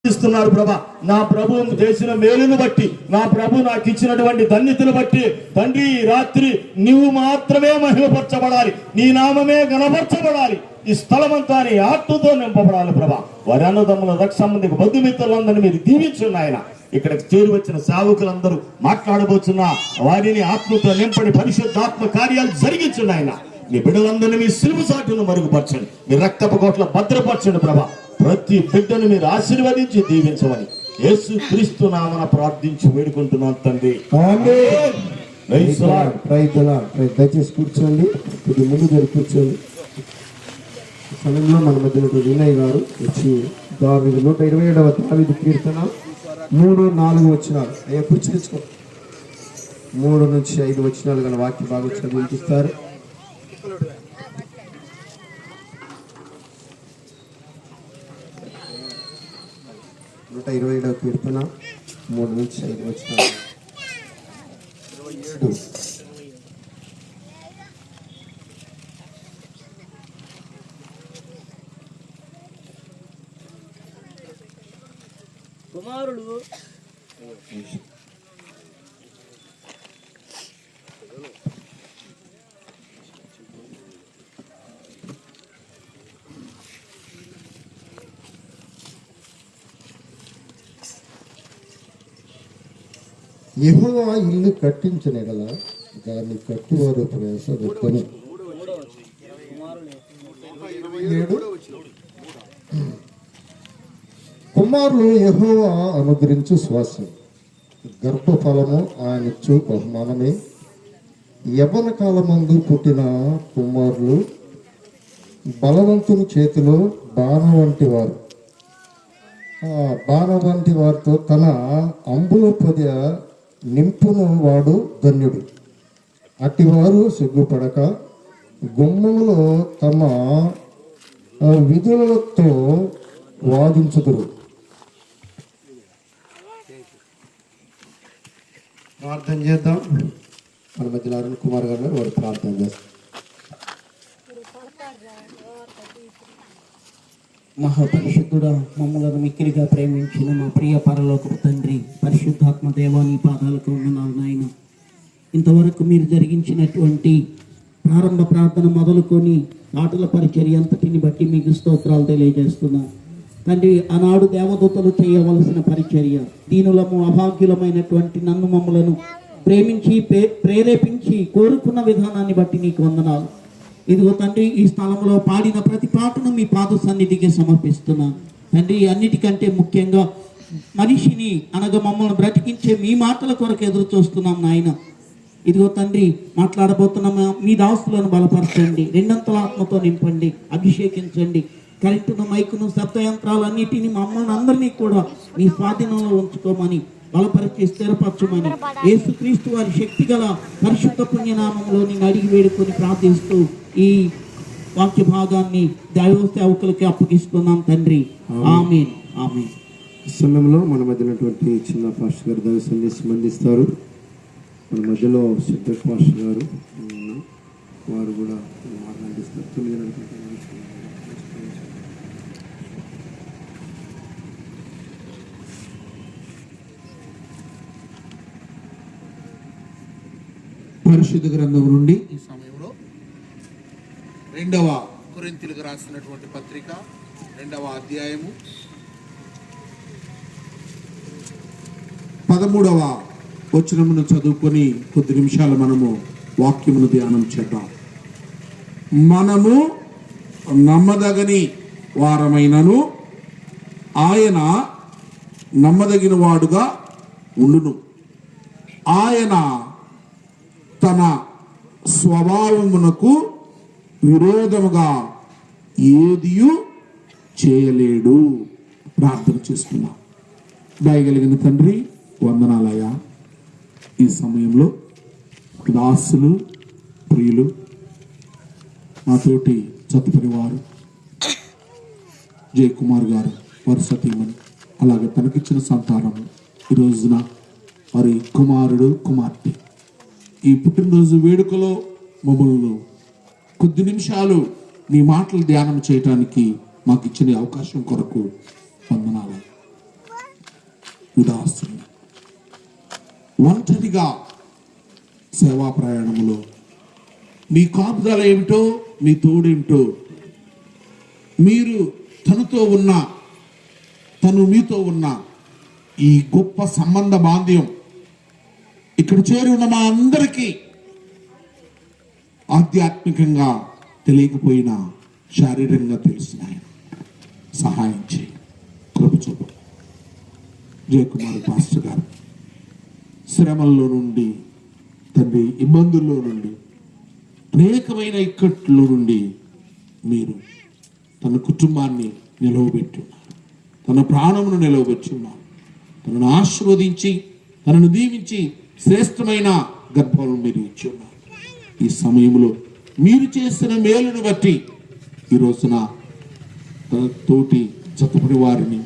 ఇస్తున్నారు ప్రభా. నా ప్రభు చేసిన మేలును బట్టి, నా ప్రభు నాకు ఇచ్చినటువంటి ధన్యతను బట్టి తండ్రి, ఈ రాత్రి నీవు మాత్రమే మహిమపరచబడాలి, నీ నామమే గణపరచబడాలి. ఈ స్థలమంతా నీ ఆత్మతో నింపబడాలి ప్రభా. వారి అన్నదమ్ముల రక్ష సంబంధిక బంధుమిత్రులందరినీ మీరు దీవించున్న ఆయన. ఇక్కడికి చేరి వచ్చిన సేవకులందరూ మాట్లాడబోతున్న వారిని ఆత్మతో నింపడి పరిశుద్ధాత్మ కార్యాలు జరిగించున్న ఆయన. మీ బిడ్డలందరినీ మీ సిలువ సాటును మరుగుపరచండి, మీ రక్తపు కోట్ల భద్రపరచండి ప్రభా. ప్రతి బిడ్డను మీరు ఆశీర్వదించి దీవించమని యేసు క్రీస్తు నామన ప్రార్థించి వేడుకుంటున్నాను తండ్రి. దయచేసి కూర్చోండి, కొద్ది ముందు జరిగి కూర్చోండి. సమయంలో మన మధ్య వినయ్ గారు వచ్చి దావీదు 127వ దావీదు కీర్తన 3-4 వచనాలు అయ్యా కూర్చి తెచ్చుకో. 3 నుంచి 5 వచనాలు గల వాక్య భాగం చదివించిస్తారు. నూట 27వ కీర్తన 3 నుంచి 5 వచనాలు. 27 కుమారులు యెహోవా ఇల్లు కట్టించిన ఎడల దాన్ని కట్టువారు ప్రయాస వ్యక్తము. 27 కుమారులు యెహోవా అనుగ్రహించు శ్వాసం, గర్భఫలము ఆయనిచ్చు బహుమానమే. యవ్వన కాలమందు పుట్టిన కుమారులు బలవంతుని చేతిలో బాణ వంటి వారు. బాణ వంటి వారితో తన అంబుల పొద నింపును వాడు ధన్యుడు. అట్టివారు సిగ్గుపడక గుమ్మములో తమ విధులతో వాదించుదురు. ప్రార్థన చేద్దాం. మన మధ్యలో అరుణ్ కుమార్ గారు వారు ప్రార్థన చేస్తారు. మహాపరిశుద్ధుడా, మమ్మలను మిక్కిలిగా ప్రేమించిన మా ప్రియ పరలోకపు తండ్రి, పరిశుద్ధాత్మ దేవా, నీ పాదాలకు వందనాలు నాయన. ఇంతవరకు మీరు జరిగించినటువంటి ప్రారంభ ప్రార్థన మొదలుకొని నాటుల పరిచర్య అంతటిని బట్టి మీకు స్తోత్రాలు తెలియజేస్తున్నాను తండ్రి. ఆనాడు దేవదూతలు చేయవలసిన పరిచర్య, దీనులము అభాగ్యులమైనటువంటి నన్ను మమ్మలను ప్రేమించి ప్రేరేపించి కోరుకున్న విధానాన్ని బట్టి నీకు వందనాలు. ఇదిగో తండ్రి, ఈ స్థలంలో పాడిన ప్రతి పాటను మీ పాద సన్నిధికి సమర్పిస్తున్నాను తండ్రి. అన్నిటికంటే ముఖ్యంగా మనిషిని అనగా మమ్మల్ని బ్రతికించే మీ మాటల కొరకు ఎదురు చూస్తున్నాం నాయన. ఇదిగో తండ్రి, మాట్లాడబోతున్న మీ దాసులను బలపరచండి, రెండంతల ఆత్మతో నింపండి, అభిషేకించండి. కరెంటును, మైకును, శబ్ద యంత్రాలన్నిటిని మమ్మల్ని అందరినీ కూడా మీ స్వాధీనంలో ఉంచుకోమని, బలపరిచి స్థిరపరచమని యేసుక్రీస్తు వారి శక్తి గల పరిశుద్ధ పుణ్యనామంలో నేను అడిగి వేడుకొని ప్రార్థిస్తూ ఈ వాక్య భాగాన్ని దైవ సేవకులకి అప్పగిస్తున్నాం తండ్రి. ఆమేన్, ఆమేన్. సమయంలో మన మధ్యనటువంటి చిన్న పాస్టర్ గారు దైవ సందేశం అందిస్తారు. మన మధ్యలో సిద్ధ పాస్టర్ గారు వారు కూడా మాట్లాడిస్తారు. 9 పరిశుద్ధ గ్రంథం నుండి ఈ సమయంలో 2వ కొరింథీయులకు రాసినటువంటి పత్రిక 2వ అధ్యాయము 13వ వచనమును చదువుకొని కొద్ది నిమిషాలు మనము వాక్యమును ధ్యానం చేద్దాం. మనము నమ్మదగని వారమైనను ఆయన నమ్మదగిన వాడుగా ఉండును. ఆయన తన స్వభావమునకు విరోధముగా ఏదియు చేయలేడు. ప్రార్థన చేస్తున్నాం. దయగలిగిన తండ్రి, వందనాలయ్యా. ఈ సమయంలో దాసులు, ప్రియులు, నాతోటి చతుపరి వారు జయకుమార్ గారు, వారి సతీమణి, అలాగే తనకిచ్చిన సంతానము, ఈ రోజున వారి కుమారుడు, కుమార్తె ఈ పుట్టినరోజు వేడుకలో మమ్మల్ని కొద్ది నిమిషాలు నీ మాటలు ధ్యానం చేయటానికి మాకు ఇచ్చిన అవకాశం కొరకు వందనాలు. ఉదాసుని, ఒంటరిగా సేవా ప్రయాణములో మీ కాపుదల ఏమిటో, మీ తోడేమిటో, మీరు తనతో ఉన్న, తను మీతో ఉన్న ఈ గొప్ప సంబంధ బాంధ్యం ఇక్కడ చేరి ఉన్న మా అందరికీ ఆధ్యాత్మికంగా తెలియకపోయినా శారీరకంగా తెలిసిన ఆయన సహాయం చేయి, కృప చూపు. జయకుమార్ పాస్టర్ గారు శ్రమల్లో నుండి, తండ్రి ఇబ్బందుల్లో నుండి, అనేకమైన ఇక్కట్లో నుండి మీరు తన కుటుంబాన్ని నిలవబెట్టున్నారు, తన ప్రాణమును నిలవబెట్టున్నారు, తనను ఆశీర్వదించి తనను దీవించి శ్రేష్టమైన గర్భాలను మీరు ఇచ్చి ఉన్నారు. ఈ సమయంలో మీరు చేసిన మేలును బట్టి ఈ రోజున తన తోటి జతపడి వారిని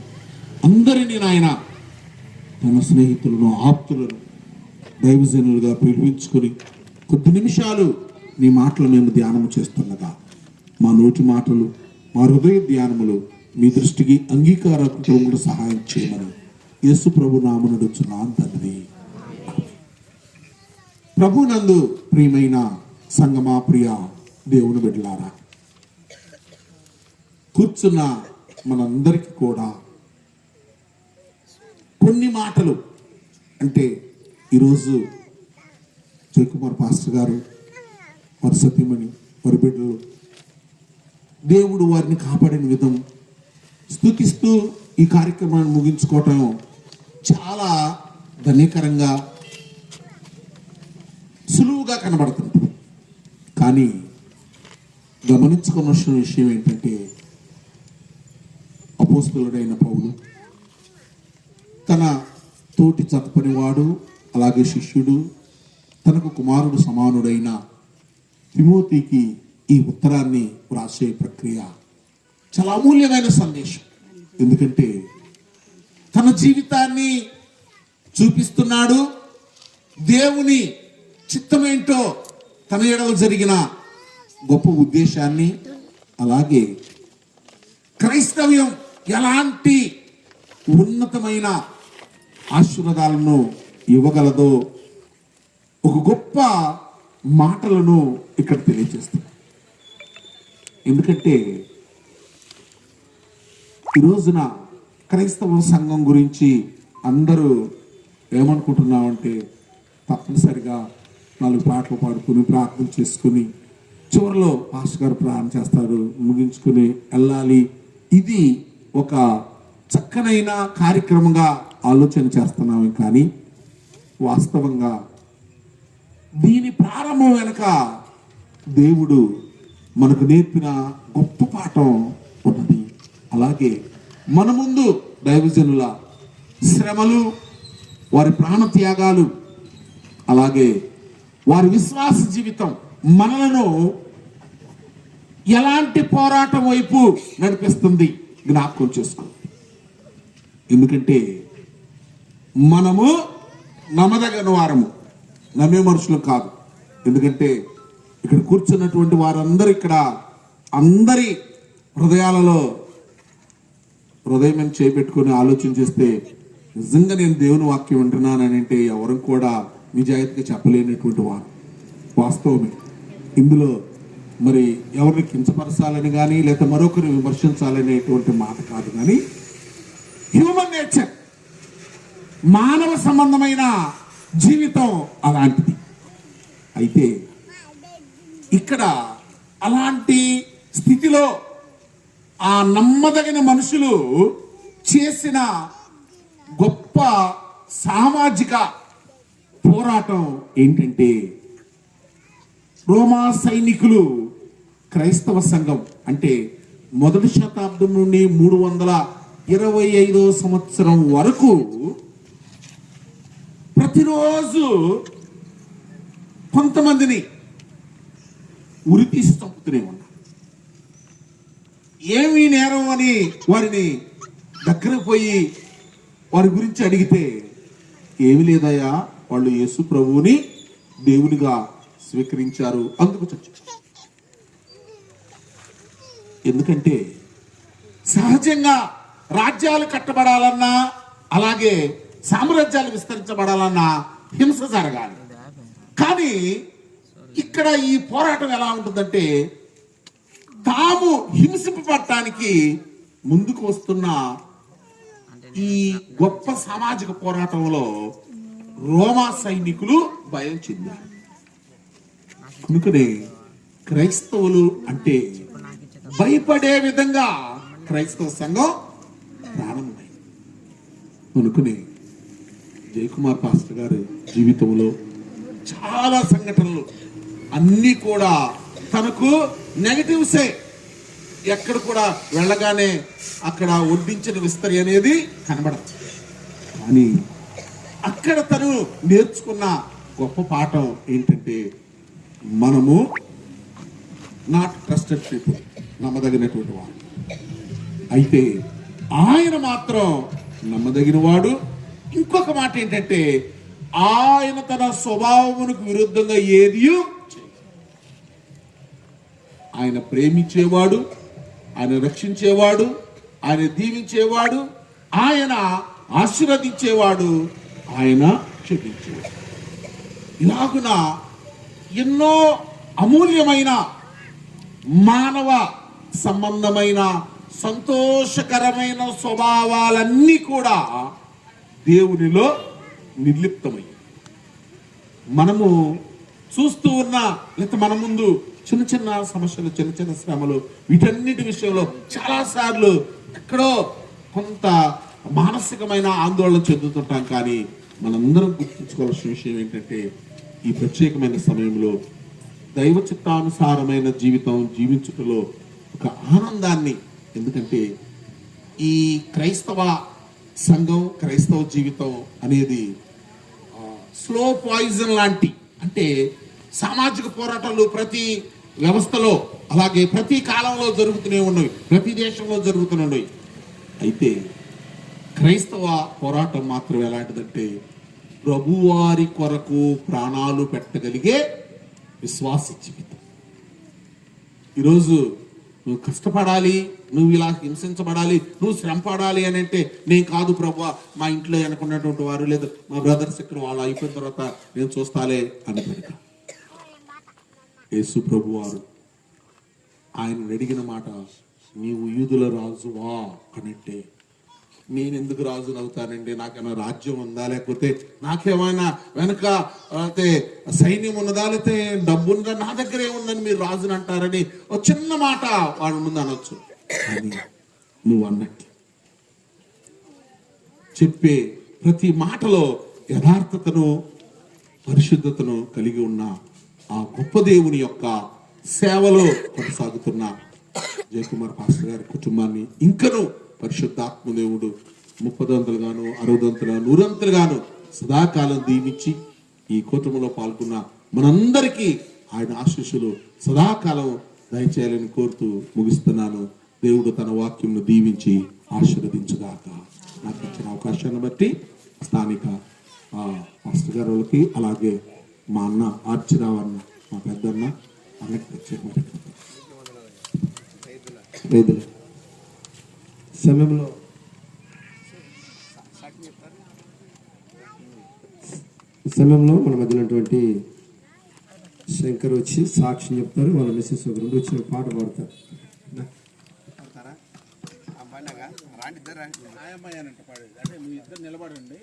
అందరినీ నాయన తన స్నేహితులను, ఆప్తులను దైవజనులుగా పిలిపించుకొని కొద్ది నిమిషాలు నీ మాటలు మేము ధ్యానం చేస్తుండగా మా నోటి మాటలు, మా హృదయ ధ్యానములు మీ దృష్టికి అంగీకారంతో కూడా సహాయం చేయమని యేసు ప్రభు నామమున అడుగుచున్నాను తండ్రి. ప్రభునందు ప్రియమైన సంగమా, ప్రియ దేవుని బిడ్డలారా, కూర్చున్న మనందరికీ కూడా కొన్ని మాటలు అంటే ఈరోజు జయకుమార్ పాస్టర్ గారు, వారి సతీమణి, వారి బిడ్డలు దేవుడు వారిని కాపాడిన విధం స్తుతిస్తూ ఈ కార్యక్రమాన్ని ముగించుకోవటం చాలా ధన్యకరంగా, సులువుగా కనబడుతుంది. కానీ గమనించుకోవాల్సిన విషయం ఏంటంటే, అపోస్తలుడైన పౌలు తన తోటి చతపనివాడు, అలాగే శిష్యుడు, తనకు కుమారుడు సమానుడైన తిమోతికి ఈ ఉత్తరాన్ని వ్రాసే ప్రక్రియ చాలా అమూల్యమైన సందేశం. ఎందుకంటే తన జీవితాన్ని చూపిస్తున్నాడు, దేవుని చిత్తమేంటో, తన ఎడల జరిగిన గొప్ప ఉద్దేశాన్ని, అలాగే క్రైస్తవ్యం ఎలాంటి ఉన్నతమైన ఆశీర్వాదాలను ఇవ్వగలదో ఒక గొప్ప మాటలను ఇక్కడ తెలియజేస్తుంది. ఎందుకంటే ఈ రోజున క్రైస్తవ సంఘం గురించి అందరూ ఏమనుకుంటున్నామంటే, తప్పనిసరిగా 4 పాటలు పాడుకుని ప్రార్థన చేసుకుని చివరిలో పాస్టర్ గారు ప్రార్థన చేస్తారు, ముగించుకుని వెళ్ళాలి. ఇది ఒక చక్కనైన కార్యక్రమంగా ఆలోచన చేస్తున్నాము. కానీ వాస్తవంగా దీని ప్రారంభం వెనుక దేవుడు మనకు నేర్పిన గొప్ప పాఠం ఉన్నది. అలాగే మన ముందు దైవజనుల శ్రమలు, వారి ప్రాణత్యాగాలు, అలాగే వారి విశ్వాస జీవితం మనలను ఎలాంటి పోరాటం వైపు నడిపిస్తుంది జ్ఞాపకం చేసుకో. ఎందుకంటే మనము నమ్మదగిన వారము, నమ్మే మనుషులు కాదు. ఎందుకంటే ఇక్కడ కూర్చున్నటువంటి వారందరూ ఇక్కడ అందరి హృదయాలలో హృదయం చేపెట్టుకుని ఆలోచన చేస్తే నిజంగా నేను దేవుని వాక్యం వింటున్నానని అంటే ఎవరు కూడా నిజాయితీగా చెప్పలేనటువంటి వారు. వాస్తవమే. ఇందులో మరి ఎవరిని కించపరచాలని కానీ లేదా మరొకరిని విమర్శించాలనేటువంటి మాట కాదు, కానీ హ్యూమన్ నేచర్, మానవ సంబంధమైన జీవితం అలాంటిది. అయితే ఇక్కడ అలాంటి స్థితిలో ఆ నమ్మదగిన మనుషులు చేసిన గొప్ప సామాజిక పోరాటం ఏంటంటే, రోమా సైనికులు క్రైస్తవ సంఘం అంటే 1వ శతాబ్దం నుండి 325వ సంవత్సరం వరకు ప్రతిరోజు కొంతమందిని ఉరి తీసి చంపుతూనే ఉన్నారు. ఏమీ నేరం అని వారిని దగ్గర పోయి వారి గురించి అడిగితే, ఏమి లేదయ్యా, వాళ్ళు యేసు ప్రభువుని దేవునిగా స్వీకరించారు, అందుకు చచ్చారు. ఎందుకంటే సహజంగా రాజ్యాలు కట్టబడాలన్నా, అలాగే సామ్రాజ్యాలు విస్తరించబడాలన్న హింస జరగాలి. కానీ ఇక్కడ ఈ పోరాటం ఎలా ఉంటుందంటే, తాము హింసింపబడటానికి ముందుకు వస్తున్న ఈ గొప్ప సామాజిక పోరాటంలో రోమా సైనికులు భయం చెందారు. కనుకనే క్రైస్తవులు అంటే భయపడే విధంగా క్రైస్తవ సంఘం ప్రారంభమైంది. కనుకనే జయకుమార్ పాస్టర్ గారి జీవితంలో చాలా సంఘటనలు అన్నీ కూడా తనకు నెగటివ్సే. ఎక్కడ కూడా వెళ్ళగానే అక్కడ వడ్డించిన విస్తరి అనేది కనబడదు. కానీ అక్కడ తను నేర్చుకున్న గొప్ప పాఠం ఏంటంటే, మనము నాట్ ట్రస్టెడ్ పీపుల్, నమ్మదగినటువంటి వాడు. అయితే ఆయన మాత్రం నమ్మదగిన వాడు. ఇంకొక మాట ఏంటంటే, ఆయన తన స్వభావమునకు విరుద్ధంగా ఏది ఆయన ప్రేమించేవాడు, ఆయన రక్షించేవాడు, ఆయన దీవించేవాడు, ఆయన ఆశీర్వదించేవాడు, ఆయన క్షమించేవాడు. ఇలాగున ఎన్నో అమూల్యమైన మానవ సంబంధమైన సంతోషకరమైన స్వభావాలన్నీ కూడా దేవునిలో నిర్లిప్తమయ్యాయి. మనము చూస్తూ ఉన్న, లేకపోతే మన ముందు చిన్న చిన్న సమస్యలు, చిన్న చిన్న శ్రమలు, వీటన్నిటి విషయంలో చాలాసార్లు ఎక్కడో కొంత మానసికమైన ఆందోళన చెందుతుంటాం. కానీ మనందరం గుర్తుంచుకోవాల్సిన విషయం ఏంటంటే, ఈ ప్రత్యేకమైన సమయంలో దైవ చిత్తానుసారమైన జీవితం జీవించుటలో ఒక ఆనందాన్ని, ఎందుకంటే ఈ క్రైస్తవ సంఘం, క్రైస్తవ జీవితం అనేది స్లో పాయిజన్ లాంటి, అంటే సామాజిక పోరాటాలు ప్రతి వ్యవస్థలో, అలాగే ప్రతి కాలంలో జరుగుతూనే ఉన్నవి, ప్రతి దేశంలో జరుగుతూనే ఉన్నవి. అయితే క్రైస్తవ పోరాటం మాత్రం ఎలాంటిదంటే, ప్రభువారి కొరకు ప్రాణాలు పెట్టగలిగే విశ్వాస జీవితం. ఈరోజు నువ్వు కష్టపడాలి, నువ్వు ఇలా హింసించబడాలి, నువ్వు శ్రమ పడాలి అని అంటే, నేను కాదు ప్రభువా, మా ఇంట్లో అనుకున్నటువంటి వారు, లేదా మా బ్రదర్స్ ఇక్కడ వాళ్ళు అయిపోయిన తర్వాత నేను చూస్తాలే అని పెడతా. యేసు ప్రభు వారు ఆయన అడిగిన మాట, నీవు యూదుల రాజువా అని అంటే, నేను ఎందుకు రాజును అవుతానండి? నాకేమైనా రాజ్యం ఉందా, లేకపోతే నాకేమైనా వెనక అయితే సైన్యం ఉన్నదా, లేకపోతే డబ్బు ఉందా, నా దగ్గర ఏముందని మీరు రాజుని అంటారని ఒక చిన్న మాట వాడి ముందు అనొచ్చు. కానీ నువ్వు అన్నట్టు చెప్పే ప్రతి మాటలో యథార్థతను, పరిశుద్ధతను కలిగి ఉన్న ఆ గొప్ప దేవుని యొక్క సేవలో కొనసాగుతున్న జయకుమార్ పాస్టర్ గారి కుటుంబాన్ని ఇంకను పరిశుద్ధాత్మ దేవుడు 30 గాను 60 100 గాను సదాకాలం దీవించి ఈ కూటమిలో పాల్గొన్న మనందరికీ ఆయన ఆశీస్సులు సదాకాలం దయచేయాలని కోరుతూ ముగిస్తున్నాను. దేవుడు తన వాక్యంను దీవించి ఆశీర్వదించుగాక. నాకు ఇచ్చిన అవకాశాన్ని బట్టి స్థానిక పాస్టర్ గారు వాళ్ళకి, అలాగే మా అన్న ఆర్చిరావు అన్న, మా పెద్దన్న అన్నకి ప్రత్యేకమైన సమయంలో మన మధ్య ఉన్నటువంటి శంకర్ వచ్చి సాక్ష్యం చెప్తారు. వాళ్ళ మిస్సెస్ ఒక 2 వచ్చిన పాట పాడతారు. అంటే మీ ఇద్దరు నిలబడండి,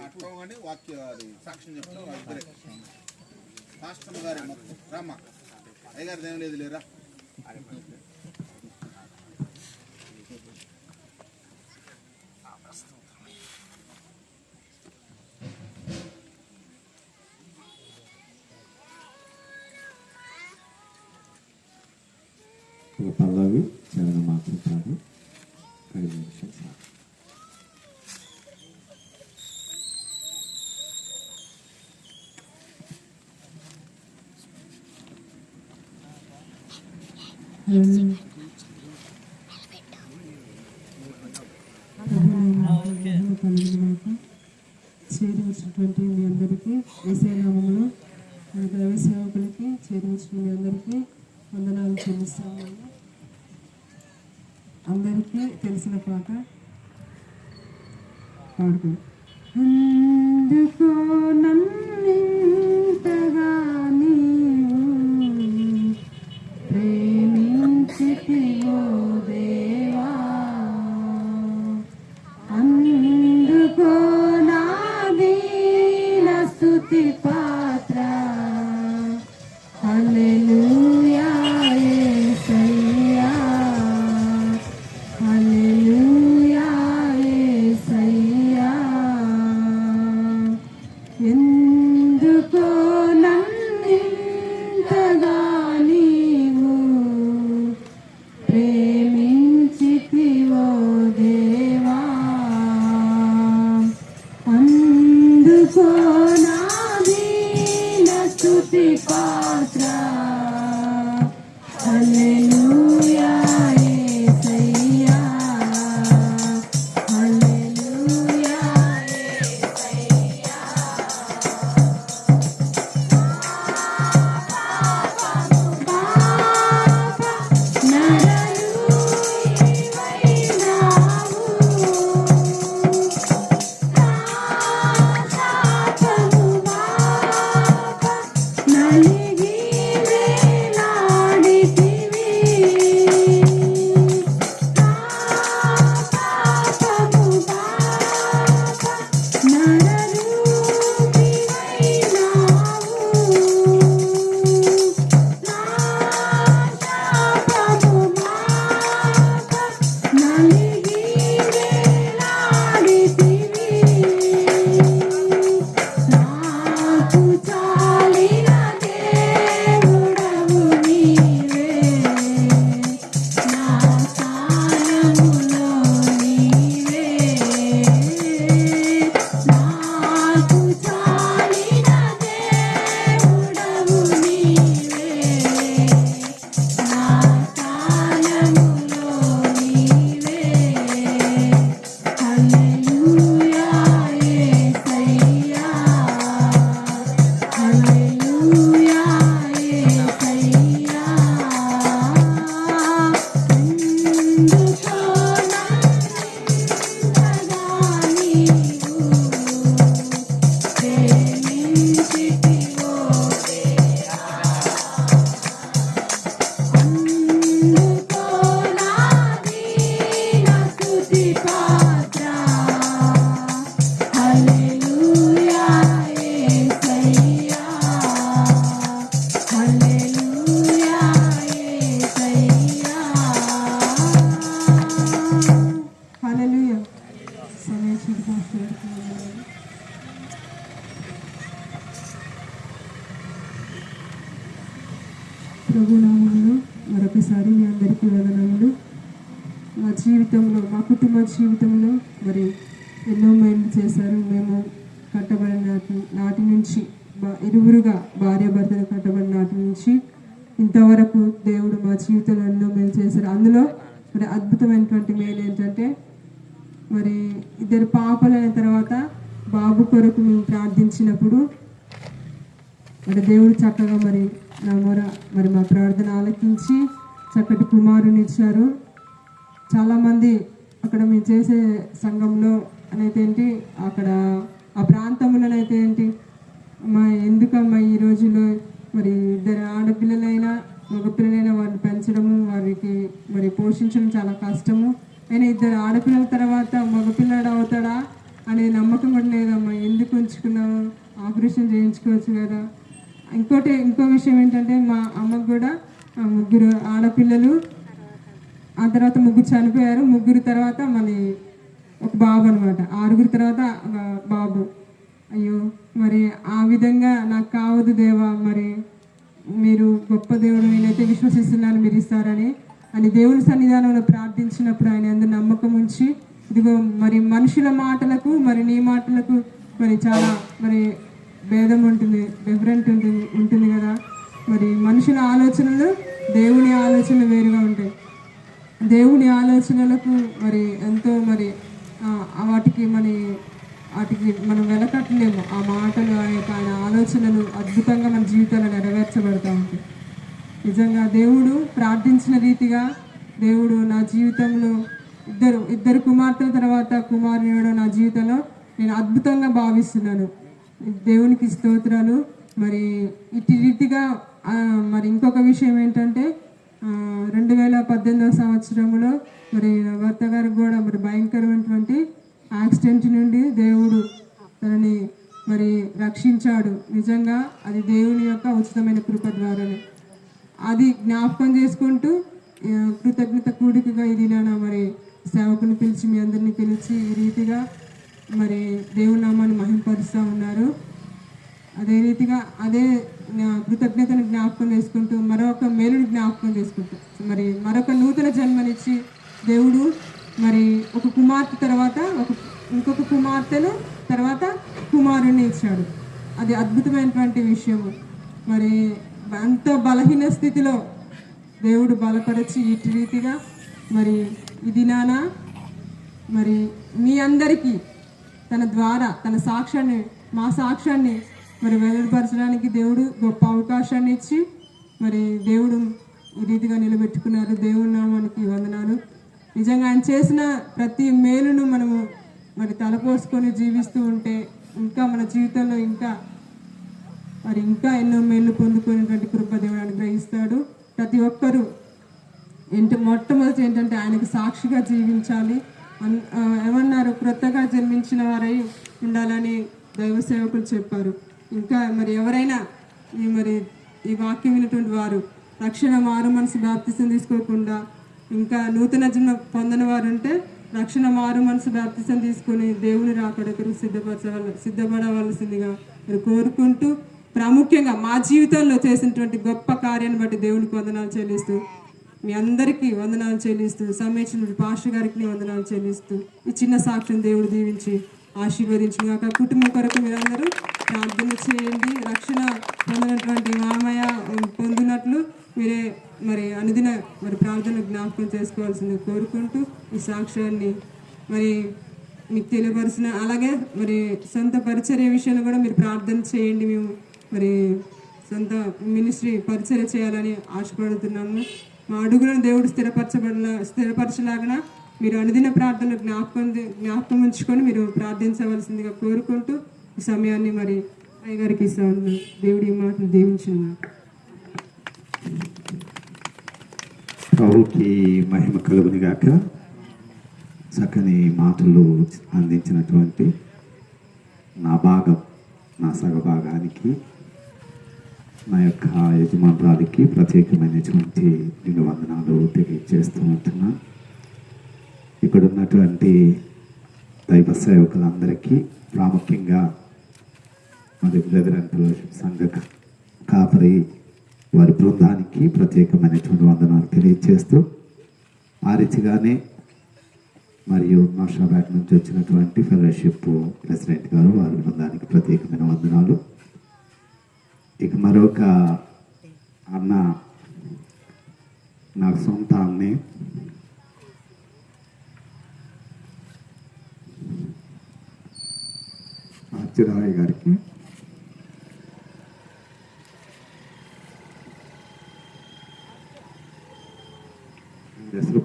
అట్టుకోగానే వాక్య సాక్ష్యం చెప్తారు. ఇద్దరే పాస్టర్ గారి రామ్మ అయ్యగారిది ఏం లేదు లేరా. ఒక పల్లవి చరణ మాత్రం కాదు, 5 నిమిషాలు సార్. చేరివచ్చినటువంటి మీ అందరికీ యేసయ్య నామములో దైవ సేవకులకి చేరివచ్చిన మీ అందరికీ వందనాలు చెల్లిస్తాము. అందరికీ తెలిసిన పాట పాడుకుంటాం. ఎందుకో నన్నింతగా నీవు ప్రేమించితివో దేవా, అందుకో నా దీన స్తుతి పాత్ర. హల్లెలూయా యేసయ్యా, హల్లెలూయా యేసయ్యా. ఎందుకో నన్నింతగా నీవు ప్రేమించితివో దేవా, అందుకో నా దీన స్తుతి పాత్ర. హల్లెలూయా యేసయ్యా, హల్లెలూయా యేసయ్యా. నరలు ఇవైనావు, శాపము బాప నలిగి వేలాడితివి. శాపము బాప నరలు ఇవైనావు, శాపము బాప నలిగి వేలాడితివి. నాకు చాలిన దేవుడవు నీవే, నా స్థానములో నీవే. నాకు చాలిన దేవుడవు నీవే, నా స్థానములో నీవే. హల్లెలూయా యేసయ్యా, హల్లెలూయా యేసయ్యా. ఎందుకో నన్నింతగా నీవు ప్రేమించితివో దేవా, అందుకో నా దీన స్తుతి పాత్ర. హల్లెలూయా యేసయ్యా, హల్లెలూయా యేసయ్యా. హల్లెలూయా. సమేశ్వర పాస్టర్ ప్రభు నామములో మరొకసారి మీ అందరికీ వందనములు. మా జీవితంలో, మా కుటుంబ జీవితంలో మరి ఎన్నో మేలు చేశారు. మేము కట్టబడిన నాటి నుంచి ఇరువురుగా భార్యాభర్తలు కట్టబడిన నాటి నుంచి ఇంతవరకు దేవుడు మా జీవితంలో ఎన్నో మేలు చేశారు. అందులో మరి అద్భుతమైనటువంటి మేలు ఏంటంటే, మరి ఇద్దరు పాపలైన తర్వాత బాబు కొరకు మేము ప్రార్థించినప్పుడు మరి దేవుడు చక్కగా మరి నా మొర మరి మా ప్రార్థన ఆలకించి చక్కటి కుమారుని ఇచ్చారు. చాలామంది అక్కడ మేము చేసే సంఘంలో అనేది ఏంటి, అక్కడ ఆ ప్రాంతంలోనైతే ఏంటి, ఎందుకమ్మా ఈ రోజుల్లో మరి ఇద్దరు ఆడపిల్లలైనా మగపిల్లలైనా వారిని పెంచడము, వారికి మరి పోషించడం చాలా కష్టము. అయినా ఇద్దరు ఆడపిల్లల తర్వాత మగపిల్లడు అవుతాడా అనే నమ్మకం కూడా లేదమ్మా. ఎందుకు ఉంచుకున్నాము, ఆపరేషన్ చేయించుకోవచ్చు కదా. ఇంకో విషయం ఏంటంటే, మా అమ్మకు కూడా 3 ఆడపిల్లలు, ఆ తర్వాత 3 చనిపోయారు. 3 తర్వాత మళ్ళీ ఒక బాబు అనమాట. 6 తర్వాత బాబు. అయ్యో, మరి ఆ విధంగా నాకు కావద్దు దేవా, మరి మీరు గొప్ప దేవుడు, నేనైతే విశ్వసిస్తున్నాను మీరు ఇస్తారని అని దేవుని సన్నిధానంలో ప్రార్థించినప్పుడు ఆయన అందరు నమ్మకం ఉంచి, ఇదిగో మరి మనుషుల మాటలకు మరి నీ మాటలకు మరి చాలా మరి భేదం ఉంటుంది, డిఫరెంట్ ఉంటుంది కదా. మరి మనుషుల ఆలోచనలు దేవుని ఆలోచనలు వేరుగా ఉంటాయి. దేవుని ఆలోచనలకు మరి ఎంతో మరి వాటికి మనం వెలకట్టలేము. ఆ మాటలు, ఆయన ఆలోచనలు అద్భుతంగా మన జీవితాల్లో నెరవేర్చబడతా ఉంటాయి. నిజంగా దేవుడు ప్రార్థించిన రీతిగా దేవుడు నా జీవితంలో ఇద్దరు కుమార్తెల తర్వాత కుమారుడు నా జీవితంలో నేను అద్భుతంగా భావిస్తున్నాను. దేవునికి స్తోత్రాలు. మరి ఇటు రీతిగా మరి ఇంకొక విషయం ఏంటంటే 2018 సంవత్సరంలో మరి నా భర్త గారికి కూడా మరి భయంకరమైనటువంటి యాక్సిడెంట్ నుండి దేవుడు తనని మరి రక్షించాడు. నిజంగా అది దేవుని యొక్క ఉచితమైన కృప ద్వారానే. అది జ్ఞాపకం చేసుకుంటూ కృతజ్ఞత కూడికగా ఇది మరి సేవకుని పిలిచి మీ అందరినీ పిలిచి ఈ రీతిగా మరి దేవుని నామాన్ని మహింపరుస్తూ ఉన్నారు. అదే రీతిగా అదే కృతజ్ఞతను జ్ఞాపకం చేసుకుంటూ మరొక మేలుని జ్ఞాపకం చేసుకుంటూ మరి మరొక నూతన జన్మనిచ్చి దేవుడు మరి ఒక కుమార్తె తర్వాత ఇంకొక కుమార్తెను తర్వాత కుమారుణ్ణి ఇచ్చాడు. అది అద్భుతమైనటువంటి విషయము. మరి అంత బలహీన స్థితిలో దేవుడు బలపరిచి ఇటు రీతిగా మరి ఈ దినాన మరి మీ అందరికీ తన ద్వారా తన సాక్ష్యాన్ని మా సాక్ష్యాన్ని మరి వెల్లడిపరచడానికి దేవుడు గొప్ప అవకాశాన్ని ఇచ్చి మరి దేవుడు ఈ రీతిగా నిలబెట్టుకున్నారు. దేవుని నామానికి వందనాలు. నిజంగా ఆయన చేసిన ప్రతి మేలును మనము మరి తలపోసుకొని జీవిస్తూ ఉంటే ఇంకా మన జీవితంలో ఇంకా ఎన్నో మేలు పొందుకునేటువంటి కృప దేవుడు అనుగ్రహిస్తాడు. ప్రతి ఒక్కరూ మొట్టమొదటి ఏంటంటే ఆయనకు సాక్షిగా జీవించాలి. ఏమన్నారు, క్రొత్తగా జన్మించిన వారై ఉండాలని దైవ సేవకులు చెప్పారు. ఇంకా మరి ఎవరైనా ఈ వాక్యం విన్నటువంటి వారు రక్షణ మారు మనసు బాప్తిసం తీసుకోకుండా ఇంకా నూతన జన్మ పొందని వారు ఉంటే రక్షణ మారు మనసు బాప్తిసం తీసుకొని దేవుని రాకడకు సిద్ధపడవలసిందిగా మీరు కోరుకుంటూ, ప్రాముఖ్యంగా మా జీవితంలో చేసినటువంటి గొప్ప కార్యాన్ని బట్టి దేవునికి వందనాలు చెల్లిస్తూ, మీ అందరికీ వందనాలు చెల్లిస్తూ, సమేచిన పాస్టర్ గారికి వందనాలు చెల్లిస్తూ ఈ చిన్న సాక్ష్యం దేవుడు దీవించి ఆశీర్వదించిన కాక కుటుంబం కొరకు మీరందరూ ప్రార్థన చేయండి. రక్షణ పొందినటువంటి మామయ్య పొందినట్లు మీరే మరి అనుదిన మరి ప్రార్థన జ్ఞాపకం చేసుకోవాల్సింది కోరుకుంటూ ఈ సాక్ష్యాన్ని మరి మీకు తెలియపరిచిన, అలాగే మరి సొంత పరిచర్య విషయంలో కూడా మీరు ప్రార్థన చేయండి. మేము మరి సొంత మినిస్ట్రీ పరిచర్య చేయాలని ఆశపడుతున్నాము. మా అడుగులను దేవుడు స్థిరపరచలాగా మీరు అనుదిన ప్రార్థన జ్ఞాపకం ఉంచుకొని మీరు ప్రార్థించవలసిందిగా కోరుకుంటూ ఈ సమయాన్ని మరి అయ్యగారికి ఇస్తాను. దేవుడి మాటలు దీవించిన ప్రభుకి మహిమ కలుగుని గాక. చక్కని మాటలు అందించినటువంటి నా సగభాగానికి నా యొక్క యజమానురాలికి ప్రత్యేకమైనటువంటి వందనాలు తెలియజేస్తూ ఉంటున్నాను. ఇక్కడ ఉన్నటువంటి దైవ సేవకులందరికీ, ప్రాముఖ్యంగా మరి బ్రదర్ అండ్ ఫెలోషిప్ సంఘ కాపరి వారి బృందానికి ప్రత్యేకమైనటువంటి వందనాలు తెలియజేస్తూ, ఆ రీతిగానే మరియు నర్సాబాద్ నుంచి వచ్చినటువంటి ఫెలోషిప్ ప్రెసిడెంట్ గారు వారి బృందానికి ప్రత్యేకమైన వందనాలు. ఇక మరొక అన్న, నాకు సొంత అన్నే, అచ్చిరాయ్ గారికి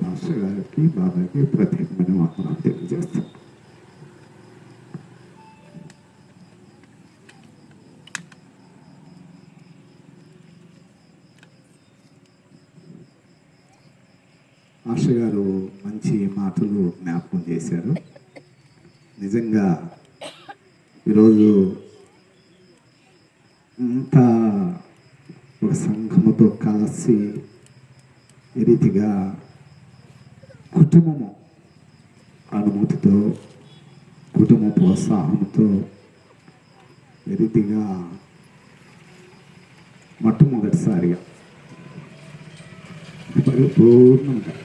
పాస్టర్ గారికి బాబాకి ప్రత్యేకమైన వందనాలు తెలియజేస్తాం. మాస్టర్ గారు మంచి మాటలు జ్ఞాపకం చేశారు. నిజంగా ఈరోజు అంతా ఒక సంఘముతో కలిసి ఈ రీతిగా కుటుంబము అనుమతితో, కుటుంబ ప్రోత్సాహంతో ఈ రీతిగా మొట్టమొదటిసారిగా పరిపూర్ణంగా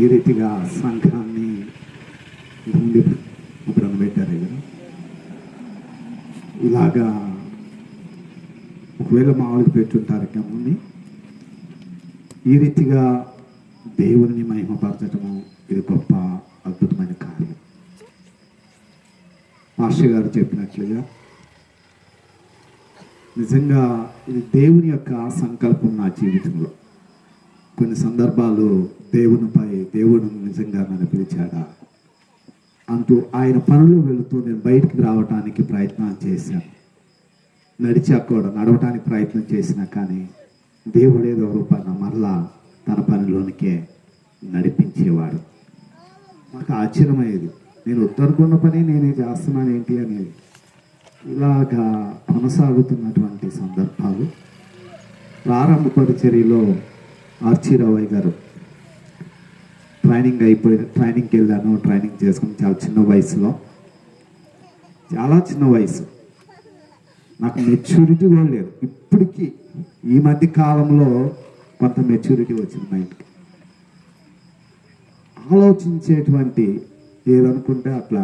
ఈ రీతిగా సంఘాన్ని ఇప్పుడు పెట్టారు కదా. ఇలాగా ఒకవేళ మామూలుగా పెట్టుంటారు కానీ ఈ రీతిగా దేవుని మహిమపరచటము ఇది గొప్ప అద్భుతమైన కార్యం. మాస్టర్ గారు చెప్పినట్లుగా నిజంగా ఇది దేవుని యొక్క సంకల్పం. నా జీవితంలో కొన్ని సందర్భాలు దేవుడు నిజంగా నన్ను పిలిచాడా, అంటూ ఆయన పనులు వెళుతూ నేను బయటికి రావడానికి ప్రయత్నం చేశాను. నడిచాక కూడా నడవటానికి ప్రయత్నం చేసినా కానీ దేవుడు ఏదో రూపాన మరలా తన పనిలోనికే నడిపించేవాడు. నాకు ఆశ్చర్యమయ్యేది, నేను ఉత్తరకున్న పని నేనే చేస్తున్నాను ఏంటి అనేది. ఇలాగా కొనసాగుతున్నటువంటి సందర్భాలు ప్రారంభ పరిచర్యలో ఆర్చిరావయ్య గారు ట్రైనింగ్కి వెళ్ళాను. ట్రైనింగ్ చేసుకుని చాలా చిన్న వయసులో, చాలా చిన్న వయసు, నాకు మెచ్యూరిటీ కూడా లేదు. ఇప్పటికీ ఈ మధ్య కాలంలో కొంత మెచ్యూరిటీ వచ్చింది మైండ్కి. ఆలోచించేటువంటి ఏదనుకుంటే అట్లా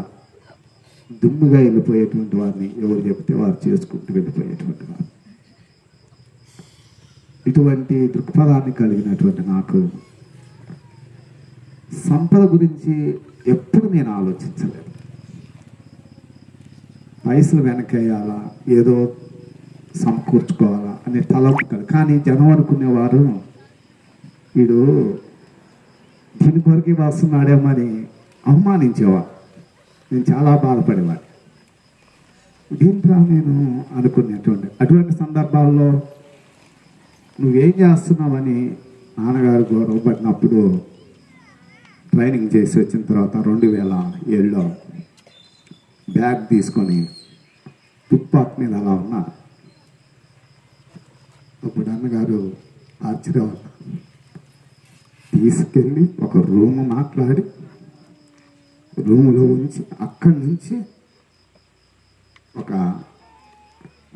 దుమ్ముగా వెళ్ళిపోయేటువంటి వారిని ఎవరు చెప్తే వారు చేసుకుంటూ వెళ్ళిపోయేటువంటి వారు. ఇటువంటి దృక్పథాన్ని కలిగినటువంటి నాకు సంపద గురించి ఎప్పుడు నేను ఆలోచించలేదు. పైసలు వెనకేయాలా, ఏదో సమకూర్చుకోవాలా అనే తలంపు కాదు. కానీ జనం అనుకునేవారు వీడు దీని కొరకే వస్తున్నాడేమని అవమానించేవాడు. నేను చాలా బాధపడేవాడు. దీంట్లో నేను అటువంటి సందర్భాల్లో నువ్వేం చేస్తున్నావని నాన్నగారు గౌరవపడినప్పుడు ట్రైనింగ్ చేసి వచ్చిన తర్వాత 2007లో బ్యాగ్ తీసుకొని ఫుట్పాత్ మీద అలా ఉన్నా. అప్పుడు అన్నగారు ఆశ్చర్యం తీసుకెళ్ళి ఒక రూమ్ మాట్లాడి రూములో ఉంచి అక్కడి నుంచి ఒక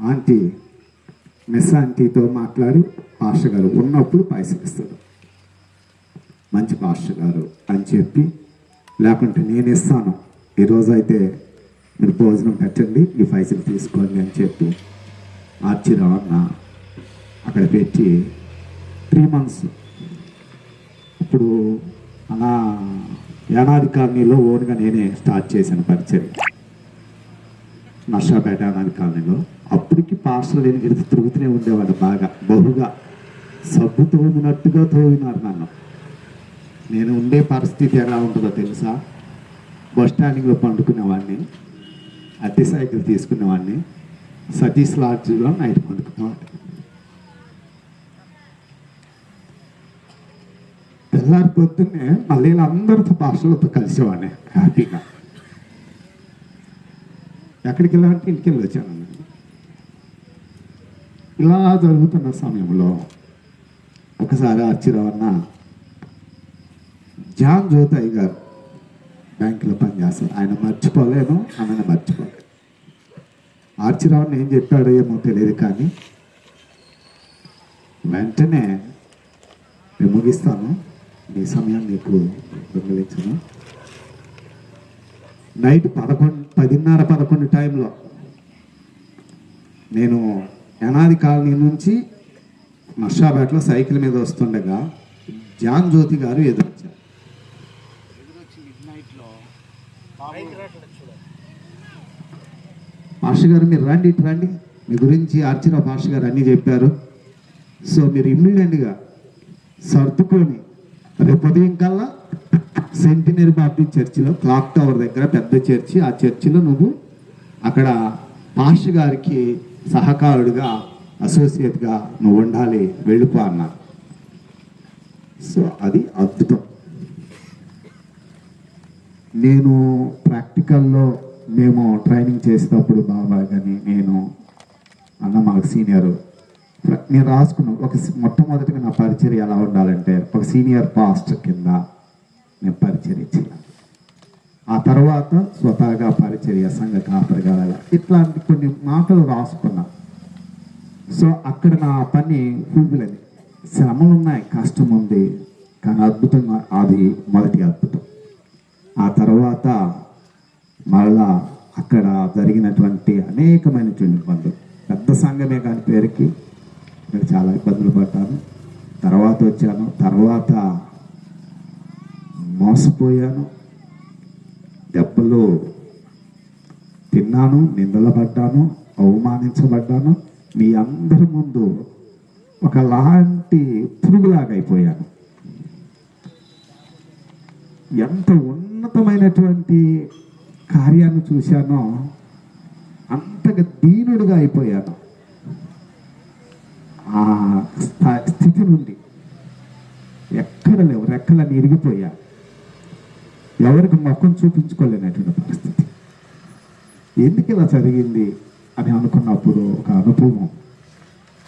ఆంటీ మిస్ ఆంటీతో మాట్లాడి పాస్టర్ గారు ఉన్నప్పుడు పైసలు ఇస్తాడు, మంచి పాస్టర్ గారు అని చెప్పి, లేకుంటే నేను ఇస్తాను ఈరోజు అయితే మీరు భోజనం పెట్టండి, ఈ పైసలు తీసుకోండి అని చెప్పి ఆర్చిరావు అన్న అక్కడ పెట్టి 3 months. ఇప్పుడు అలా యానాది కాలనీలో ఓన్గా నేనే స్టార్ట్ చేశాను పరిచయం, నర్సాపేట యానాది కాలనీలో. అప్పటికి పాస్టర్లు లేని తిరుగుతూనే ఉండేవాడు, బాగా బహుగా సబ్బు తోమినట్టుగా తోమినారు నన్ను. నేను ఉండే పరిస్థితి ఎలా ఉంటుందో తెలుసా? బస్ స్టాండింగ్లో పండుకునేవాడిని, అద్దె సైకిల్ తీసుకునేవాడిని, సతీష్ లాడ్జ్లో నైట్ పండుకునేవాడిని. తెల్లారి పొద్దున్నే మళ్ళీ అందరితో పాస్టర్లతో కలిసేవాడిని హ్యాపీగా. ఎక్కడికి వెళ్ళాలంటే ఇంటికి వెళ్ళి వచ్చాను. ఇలా జరుగుతున్న సమయంలో ఒకసారి ఆర్చిరావు అన్న జాన్ జ్యోతయ్య గారు బ్యాంకులో పనిచేస్తారు, ఆయన మర్చిపోలేను, ఆమెను మర్చిపోలేదు. ఆర్చిరావుని ఏం చెప్పాడో ఏమో తెలియదు, కానీ వెంటనే నేను ముగిస్తాను, నీ సమయం నీకు దొంగలించను. నైట్ 10:30-11 టైంలో నేను యానాది కాలనీ నుంచి నర్సాపేటలో సైకిల్ మీద వస్తుండగా జాన్ జ్యోతి గారు ఎదురొచ్చారు. పాస్టర్ గారు మీరు రండి, ఇటు రండి, మీ గురించి ఆర్చిరావు పాస్టర్ గారు అన్నీ చెప్పారు. సో మీరు ఇమ్మీడియట్గా సర్దుకొని రేపు ఉదయం కల్లా సెంటినరీ బాప్టిస్ట్ చర్చిలో క్లాక్ టవర్ దగ్గర పెద్ద చర్చి, ఆ చర్చిలో నువ్వు అక్కడ పాస్టర్ గారికి సహకారుడిగా అసోసియేట్గా నువ్వు ఉండాలి, వెళ్ళిపో అన్నారు. సో అది అద్భుతం. నేను ప్రాక్టికల్లో మేము ట్రైనింగ్ చేసేటప్పుడు బాబా కానీ నేను అన్న మాకు సీనియరు, నేను రాసుకున్నాను మొట్టమొదటిగా నా పరిచర్య ఎలా ఉండాలంటే ఒక సీనియర్ పాస్టర్ కింద నేను పరిచర్య చేయాలి. ఆ తర్వాత స్వతహాగా పరిచర్య సంఘ కాపరిగా ఇట్లాంటి కొన్ని మాటలు రాసుకున్నా. సో అక్కడ నా పని ఫుల్ఫిల్. శ్రమలు ఉన్నాయి, కష్టం ఉంది, కానీ అద్భుతంగా అది మొదటి అద్భుతం. ఆ తర్వాత మళ్ళా అక్కడ జరిగినటువంటి అనేకమైనటువంటి ఇబ్బందులు, పెద్ద సంఘమే కానీ పేరుకి నేను చాలా ఇబ్బందులు పడ్డాను. తర్వాత వచ్చాను, తర్వాత మోసపోయాను, దెబ్బలు తిన్నాను, నిందలు పడ్డాను, అవమానించబడ్డాను. మీ అందరి ముందు ఒకలాంటి పురుగులాగా అయిపోయాను. ఎంత ఉన్నతమైనటువంటి కార్యాన్ని చూశానో అంతగా దీనుడిగా అయిపోయాను. ఆ స్థితి నుండి ఎక్కడ లేవు, రెక్కలని ఇరిగిపోయా, ఎవరికి ముఖం చూపించుకోలేనటువంటి పరిస్థితి. ఎందుకు ఇలా జరిగింది అని అనుకున్నప్పుడు ఒక అనుభవం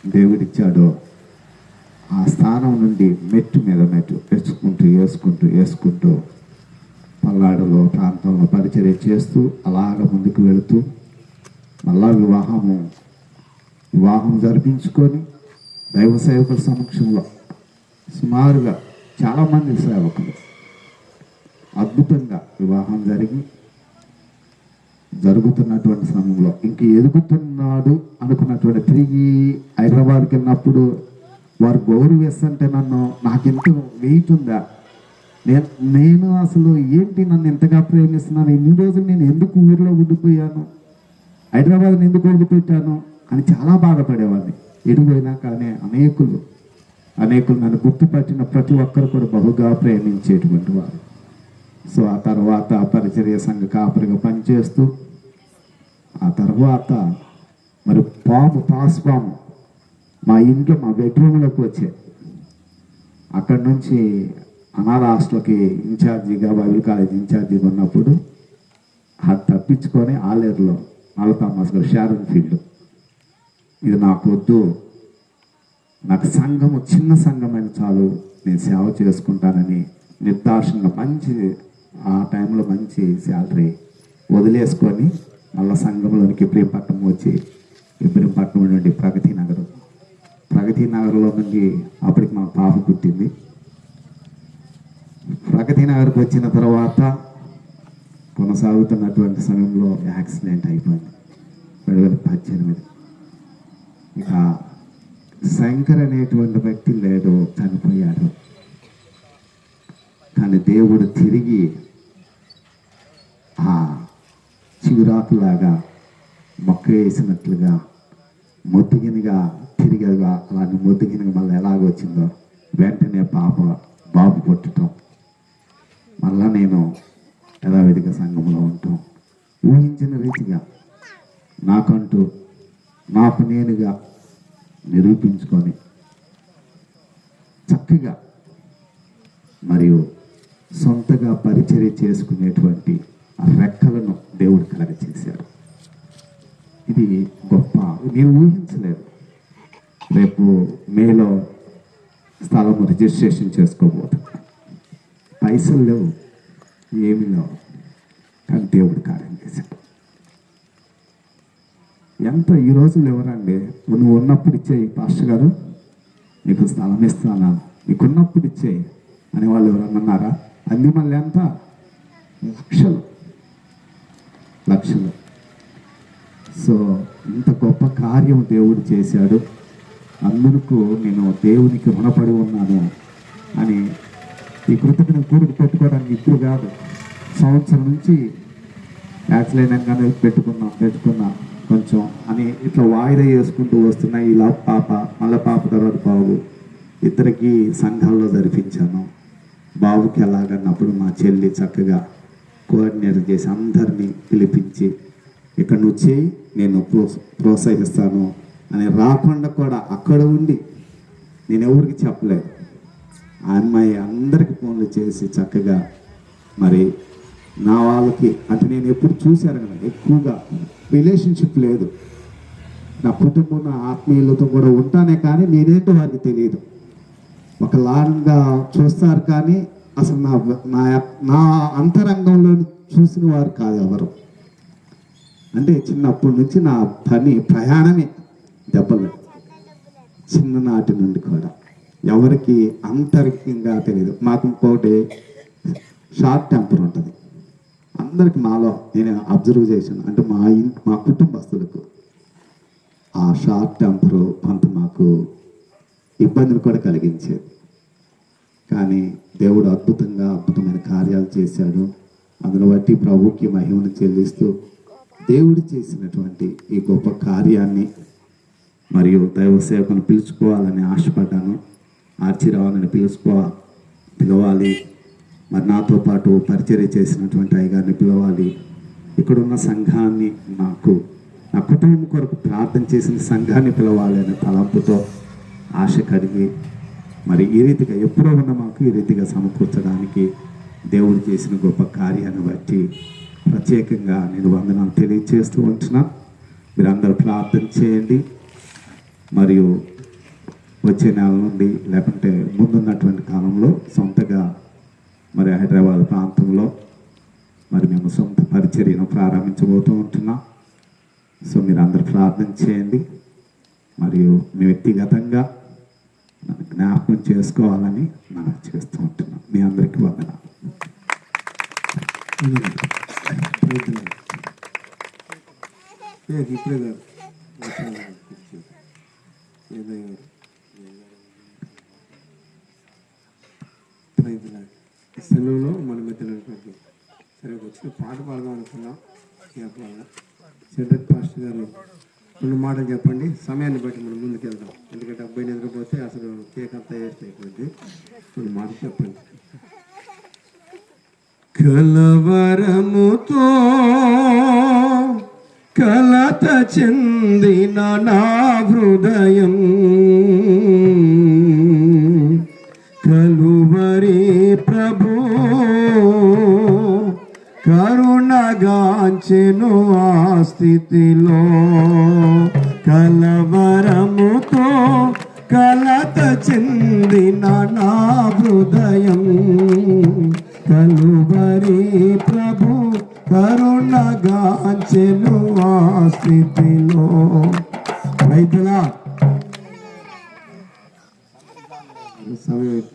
దేవుడిచ్చాడు. ఆ స్థానం నుండి మెట్టు మీద మెట్టు వేసుకుంటూ పల్నాడులో ప్రాంతంలో పరిచర్య చేస్తూ అలాగ ముందుకు వెళుతూ మళ్ళా వివాహం జరిపించుకొని దైవ సేవకుల సమక్షంలో సుమారుగా చాలామంది సేవకులు అద్భుతంగా వివాహం జరుగుతున్నటువంటి సమయంలో ఇంక ఎదుగుతున్నాడు అనుకున్నటువంటి తిరిగి హైదరాబాద్కి వెళ్ళినప్పుడు వారు గౌరవిస్తుంటే నాకెంత వెయిట్ ఉందా, నేను అసలు ఏంటి నన్ను ఎంతగా ప్రేమిస్తున్నాను, ఇన్ని రోజులు నేను ఎందుకు ఊర్లో ఉండిపోయాను, హైదరాబాద్ని ఎందుకు వదిలిపెట్టాను అని చాలా బాధపడేవాడిని. ఎడిపోయినా కానీ అనేకులు నన్ను గుర్తుపట్టిన ప్రతి ఒక్కరు కూడా బహుగా ప్రేమించేటువంటి వారు. సో ఆ తర్వాత పరిచర్య సంఘ కాపరిగా పనిచేస్తూ ఆ తర్వాత మరి పాము మా ఇంట్లో మా బెడ్రూమ్లోకి వచ్చే, అక్కడి నుంచి అనాథ హాస్టల్కి ఇన్ఛార్జిగా బైబిల్ కాలేజ్ ఇన్ఛార్జిగా ఉన్నప్పుడు అది తప్పించుకొని ఆలేరులో నలతామాస్ గారు షారన్ ఫీల్డ్, ఇది నాకు వద్దు, నాకు సంఘము చిన్న సంఘమైన చాలు, నేను సేవ చేసుకుంటానని నిర్దాక్షిణంగా ఆ టైంలో మంచి శాలరీ వదిలేసుకొని మళ్ళీ సంఘంలోనికి ఇబ్రహీంపట్నం వచ్చి ఇబ్రహీంపట్నం నుండి ప్రగతి నగర్లో నుండి అప్పటికి మా పాప పుట్టింది. ప్రగతి నగర్కి వచ్చిన తర్వాత కొనసాగుతున్నటువంటి సమయంలో యాక్సిడెంట్ అయిపోయింది 2018. ఇక శంకర్ అనేటువంటి వ్యక్తి లేడు, చనిపోయాడు. కానీ దేవుడు తిరిగి ఆ చిగురాకులాగా మొక్క వేసినట్లుగా మొద్దుగినిగా తిరిగి అలాంటి మొద్దుగినిగా మళ్ళీ ఎలాగొచ్చిందో వెంటనే బాబు పుట్టడం, మళ్ళా నేను యథావిధిగా సంఘంలో ఉంటాం. ఊహించిన రీతిగా నాకు నేనుగా నిరూపించుకొని చక్కగా మరియు సొంతగా పరిచర్య చేసుకునేటువంటి ఆ రెక్కలను దేవుడు కలగచేశాడు. ఇది గొప్ప, నేను ఊహించలేదు. రేపు మేలో స్థలం రిజిస్ట్రేషన్ చేసుకోబోతున్నా, పైసలు లేవు, ఏమీ లేవు, కానీ దేవుడు కార్యం చేశాడు. ఎంత ఈ రోజులు ఎవరండి, నువ్వు ఉన్నప్పుడు ఇచ్చేయి పాస్టర్ గారు, నీకు స్థలం ఇస్తానా, నీకున్నప్పుడు ఇచ్చేయి అనేవాళ్ళు ఎవరన్నారా? అన్ని మళ్ళీ ఎంత లక్షలు. సో ఇంత గొప్ప కార్యం దేవుడు చేశాడు. అందుకు నేను దేవునికి రుణపడి ఉన్నాను అని ఈ కృతజ్ఞత కూడికి పెట్టుకోవడానికి ఇప్పుడు కాదు, సంవత్సరం నుంచి యాక్సిడెంట్ అయినాగానే పెట్టుకున్నా కొంచెం అని ఇట్లా వాయిదా చేసుకుంటూ వస్తున్నా. ఇలా మళ్ళీ పాప తర్వాత బాబు, ఇద్దరికి సంఘాల్లో జరిపించాను. బాబుకి ఎలాగన్నప్పుడు మా చెల్లి చక్కగా కోఆర్డినేటర్ చేసి అందరినీ పిలిపించి ఇక్కడ నువ్వు చేయి, నేను ప్రోత్సహిస్తాను అని రాకుండా కూడా అక్కడ ఉండి నేను ఎవరికి చెప్పలేదు. ఆ అమ్మాయి అందరికి ఫోన్లు చేసి చక్కగా మరి నా వాళ్ళకి అంటే నేను ఎప్పుడు చూశాను కదా, ఎక్కువగా రిలేషన్షిప్ లేదు, నా కుటుంబం నా ఆత్మీయులతో కూడా ఉంటానే కానీ నేనేంటో వారికి తెలియదు. ఒకలాగా చూస్తారు కానీ అసలు నా అంతరంగంలో చూసిన వారు కాదు ఎవరు. అంటే చిన్నప్పటి నుంచి నా ప్రయాణమే దెబ్బలు, చిన్ననాటి నుండి కూడా ఎవరికి అంతరికంగా తెలియదు. మాకు ఇంకోటి షార్ట్ టెంపర్ ఉంటుంది అందరికి, మాలో నేను అబ్జర్వ్ చేశాను. అంటే మా కుటుంబస్తులకు ఆ షార్ట్ టెంపరు కొంత మాకు ఇబ్బందిని కూడా కలిగించేది. కానీ దేవుడు అద్భుతమైన కార్యాలు చేశాడు. అందులో బట్టి ప్రభుకి మహిమను చెల్లిస్తూ దేవుడు చేసినటువంటి ఈ గొప్ప కార్యాన్ని మరియు దైవ సేవకుని పిలుచుకోవాలని ఆశపడ్డాను. ఆర్చిరావాలని పిలవాలి, మరి నాతో పాటు పరిచర్య చేసినటువంటి అయ్యగారిని పిలవాలి, ఇక్కడున్న సంఘాన్ని నాకు నా కుటుంబం కొరకు ప్రార్థన చేసిన సంఘాన్ని పిలవాలి అనే తలంపుతో ఆశ కలిగి మరి ఈ రీతిగా ఎప్పుడో ఉన్న మాకు ఈ రీతిగా సమకూర్చడానికి దేవుడు చేసిన గొప్ప కార్యాన్ని బట్టి ప్రత్యేకంగా నేను వందనాలు తెలియజేస్తూ ఉంటున్నా. మీరందరూ ప్రార్థన చేయండి. మరియు వచ్చే నెల నుండి లేకుంటే ముందున్నటువంటి కాలంలో సొంతగా మరి హైదరాబాద్ ప్రాంతంలో మరి మేము సొంత పరిచర్యను ప్రారంభించబోతూ ఉంటున్నాం. సో మీరు అందరు ప్రార్థన చేయండి. మరియు మీ వ్యక్తిగతంగా నన్ను జ్ఞాపకం చేసుకోవాలని మనం చేస్తూ ఉంటున్నాం. మీ అందరికీ వందనాలు. ఇప్పుడే సెలవులో మన మధ్యలో సరే వచ్చిన పాట పాడదాం అనుకున్నాం. సెంట్రల్ పాస్టర్ గారు 2 మాటలు చెప్పండి. సమయాన్ని బట్టి మనం ముందుకు వెళ్దాం. ఎందుకంటే అబ్బాయిని ఎదురుపోతే అసలు కేక్ అంతా వేస్ట్ అయిపోయింది. 2 మాటలు చెప్పండి. కలవరముతో కలత చెందిన నా హృదయం కలువరి ప్రభు కరుణగాంచెను ఆ స్థితిలో. కలవరముతో కలత చెందిన నా హృదయం కలువరి ప్రభు కరుణగాంచెను ఆ స్థితిలో. రైతులా సమయం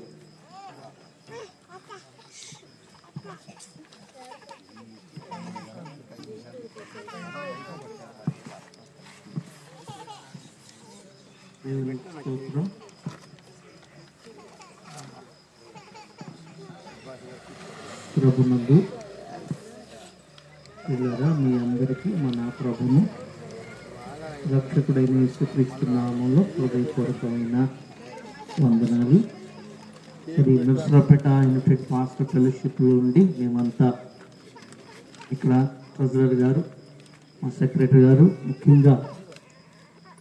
ప్రభునందు పిల్లరా మీ అందరికీ మన ప్రభును రక్షకుడైన యేసుక్రీస్తు నామంలో హృదయపూర్వకమైన వందనాలు. ఇది నర్సరావుపేట యునైటెడ్ పాస్టర్ ఫెలోషిప్లో ఉండి మేమంతా ఇక్కడ ట్రెజరర్ గారు, మా సెక్రటరీ గారు, ముఖ్యంగా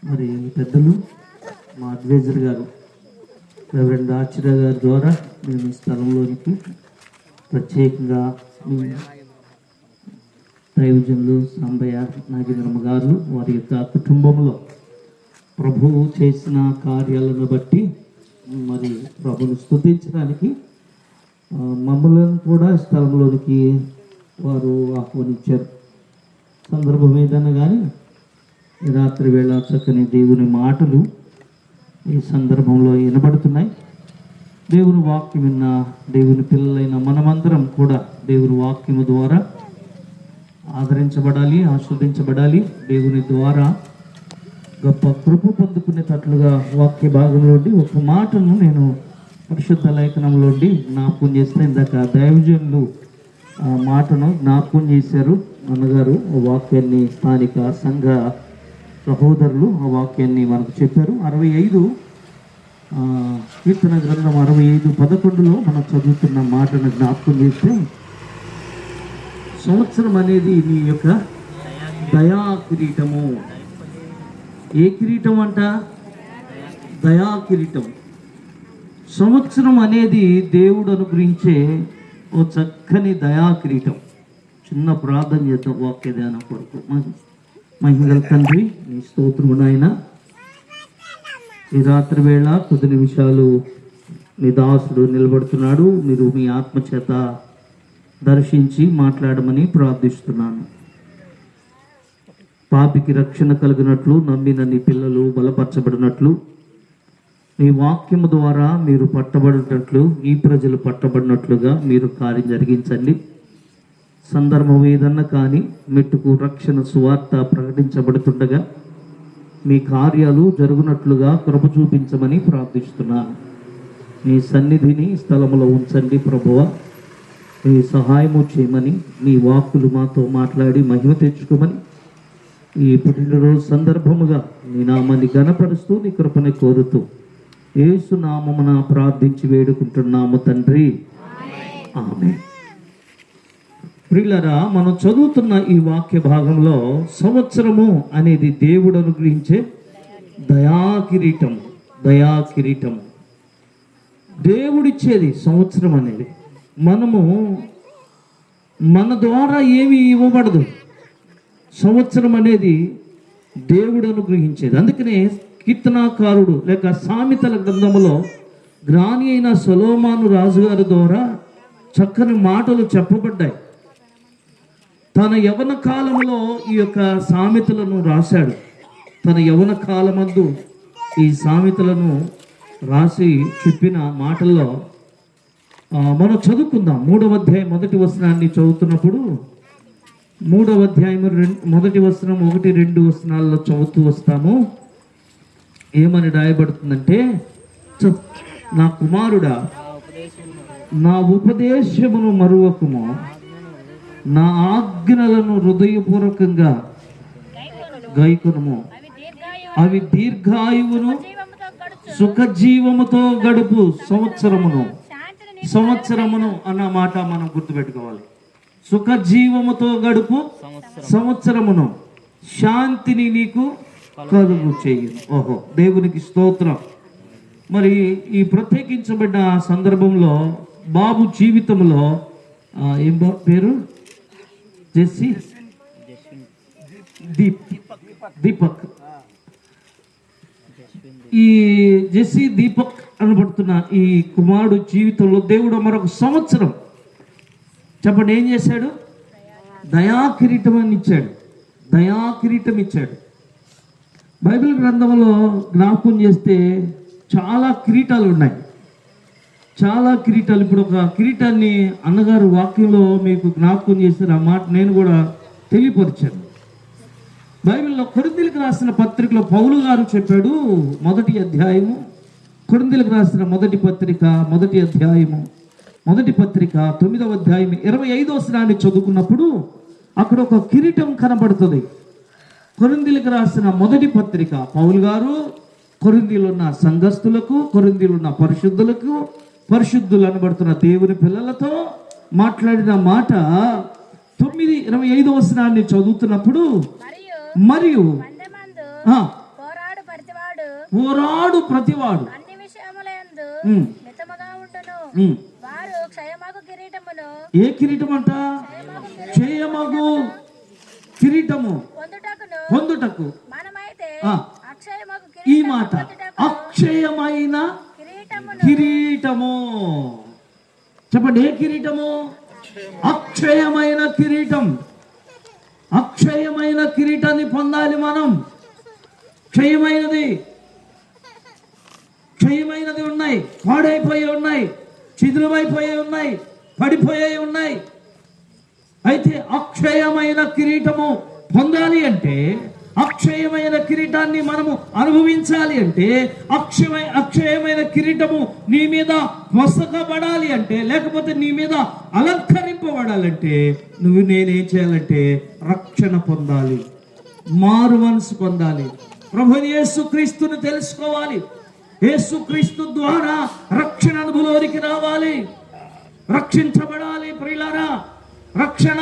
మరి పెద్దలు మా అడ్వైజర్ గారు రెవరెండ్ ఆచార్య గారి ద్వారా మేము ఈ స్థలంలోనికి ప్రత్యేకంగా దైవజనులు సాంబయ్య నాగేంద్రమ్మ గారు వారి యొక్క కుటుంబంలో ప్రభువు చేసిన కార్యాలను బట్టి మరి ప్రభుని స్తుతించడానికి మమ్మల్ని కూడా స్థలంలోనికి వారు ఆహ్వానించారు. సందర్భం ఏదైనా కానీ రాత్రి వేళ చక్కని దేవుని మాటలు ఈ సందర్భంలో వినబడుతున్నాయి. దేవుని వాక్యం విన్న దేవుని పిల్లలైన మనమందరం కూడా దేవుని వాక్యము ద్వారా ఆదరించబడాలి, ఆస్వాదించబడాలి. దేవుని ద్వారా గొప్ప కృప పొందుకునేటట్లుగా వాక్య భాగంలోండి ఒక మాటను నేను పరిశుద్ధ లేఖనంలోండి జ్ఞాపకం చేస్తే ఇందాక దైవజనులు ఆ మాటను జ్ఞాపకం చేశారు అన్నగారు. ఆ వాక్యాన్ని స్థానిక సంఘ సహోదరులు ఆ వాక్యాన్ని మనకు చెప్పారు. 65 కీర్తన గ్రంథం 65:11 మనం చదువుతున్న మాటను జ్ఞాపకం చేస్తే, సంవత్సరం అనేది నీ యొక్క దయా కిరీటము. ఏ కిరీటం అంట? దయా కిరీటం. సంవత్సరం అనేది దేవుడు అనుగ్రహించే ఓ చక్కని దయా కిరీటం. చిన్న ప్రార్థన చేద్దాం వాక్య ధ్యానం కొరకు. మహిళల తండ్రి నీ స్తోత్రము నాయన, ఈ రాత్రి వేళ కొద్ది నిమిషాలు నీ దాసుడు నిలబడుతున్నాడు. మీరు మీ ఆత్మచేత దర్శించి మాట్లాడమని ప్రార్థిస్తున్నాను. పాపికి రక్షణ కలిగినట్లు నమ్మిన నీ పిల్లలు బలపరచబడినట్లు నీ వాక్యము ద్వారా మీరు పట్టబడినట్లు ఈ ప్రజలు పట్టబడినట్లుగా మీరు కార్యం జరిగించండి. సందర్భం ఏదన్నా కానీ మెట్టుకు రక్షణ సువార్త ప్రకటించబడుతుండగా మీ కార్యాలు జరుగునట్లుగా కృప చూపించమని ప్రార్థిస్తున్నాను. మీ సన్నిధిని స్థలములో ఉంచండి ప్రభువా. మీ సహాయము చేయమని, మీ వాక్కులు మాతో మాట్లాడి మహిమ తెచ్చుకోమని, ఈ పుట్టినరోజు సందర్భముగా నీ నామాన్ని ఘనపరుస్తూ నీ కృపని కోరుతూ యేసు నామమున ప్రార్థించి వేడుకుంటున్నాము తండ్రి, ఆమేన్. ప్రియులరా, మనం చదువుతున్న ఈ వాక్య భాగంలో సంవత్సరము అనేది దేవుడు అనుగ్రహించే దయాకిరీటము దేవుడిచ్చేది సంవత్సరం అనేది. మనము మన ద్వారా ఏమీ ఇవ్వబడదు. సంవత్సరం అనేది దేవుడు అనుగ్రహించేది. అందుకనే కీర్తనాకారుడు లేక సామెతల గ్రంథములో జ్ఞాని అయిన సొలొమోను రాజుగారి ద్వారా చక్కని మాటలు చెప్పబడ్డాయి. తన యవన కాలంలో ఈ యొక్క సామెతలను రాశాడు. తన యవన కాలమందు ఈ సామెతలను రాసి చెప్పిన మాటల్లో మనం చదువుకుందాం. 3వ అధ్యాయం 1వ వచనాన్ని చదువుతున్నప్పుడు 3వ అధ్యాయం 1వ వచనం 1-2 వచనాల్లో చదువుతూ వస్తాము. ఏమని రాయబడుతుందంటే, నా కుమారుడా, నా ఉపదేశమును మరువకుము, నా ఆజ్ఞలను హృదయపూర్వకంగా గైకొనుము, అవి దీర్ఘాయువును సుఖజీవముతో గడుపు సంవత్సరమును అన్న మాట మనం గుర్తుపెట్టుకోవాలి. సుఖజీవముతో గడుపు సంవత్సరమును, శాంతిని నీకు కలుగు చేయును. ఓహో, దేవునికి స్తోత్రం. మరి ఈ ప్రత్యేకించబడిన సందర్భంలో బాబు జీవితంలో ఏం పేరు? జెస్సీ దీపక్. ఈ జెస్సీ దీపక్ అనబడుతున్న ఈ కుమారుడు జీవితంలో దేవుడు మరొక సంవత్సరం, చెప్పండి, ఏం చేశాడు? దయాకిరీటం ఇచ్చాడు. బైబిల్ గ్రంథంలో జ్ఞాపకం చేస్తే చాలా కిరీటాలు ఉన్నాయి. ఇప్పుడు ఒక కిరీటాన్ని అన్నగారు వాక్యంలో మీకు జ్ఞాపకం చేశారు. ఆ మాట నేను కూడా తెలియపరిచాను. బైబిల్లో కొరింథీయులకు రాసిన పత్రికలో పౌలు గారు చెప్పాడు, 1వ అధ్యాయము, కొరింథీయులకు రాసిన మొదటి పత్రిక 9వ అధ్యాయం 25వ వచనాన్ని చదువుకున్నప్పుడు అక్కడ ఒక కిరీటం కనబడుతుంది. కొరింథీయులకు రాసిన మొదటి పత్రిక పౌలు గారు కొరింథీయులో ఉన్న సంఘస్థులకు, కొరింథీయులో ఉన్న పరిశుద్ధులు అనబడుతున్న దేవుని పిల్లలతో మాట్లాడిన మాట 9:25వ వచనాన్ని చదువుతున్నప్పుడు, మరియు పోరాడు ప్రతివాడు ఏ కిరీటం అంట? క్షయమగు కిరీటము పొందుటకు. ఈ మాట అక్షయమైన కిరీటము. చెప్పండి, ఏ కిరీటము? అక్షయమైన కిరీటం. అక్షయమైన కిరీటాన్ని పొందాలి మనం. క్షయమైనది ఉన్నాయి, పాడైపోయి ఉన్నాయి, చిదురుమైపోయి ఉన్నాయి, పడిపోయాయి ఉన్నాయి. అయితే అక్షయమైన కిరీటము పొందాలి అంటే, అక్షయమైన కిరీటాన్ని మనము అనుభవించాలి అంటే, అక్షయమైన కిరీటము నీ మీద వసకబడాలి అంటే, లేకపోతే నీ మీద అలంకరింపబడాలంటే నేనేం చేయాలంటే రక్షణ పొందాలి, మారు మనసు పొందాలి, ప్రభువైన యేసుక్రీస్తుని తెలుసుకోవాలి. యేసుక్రీస్తు ద్వారా రక్షణ అనుభవానికి రావాలి, రక్షించబడాలి. ప్రియులారా, రక్షణ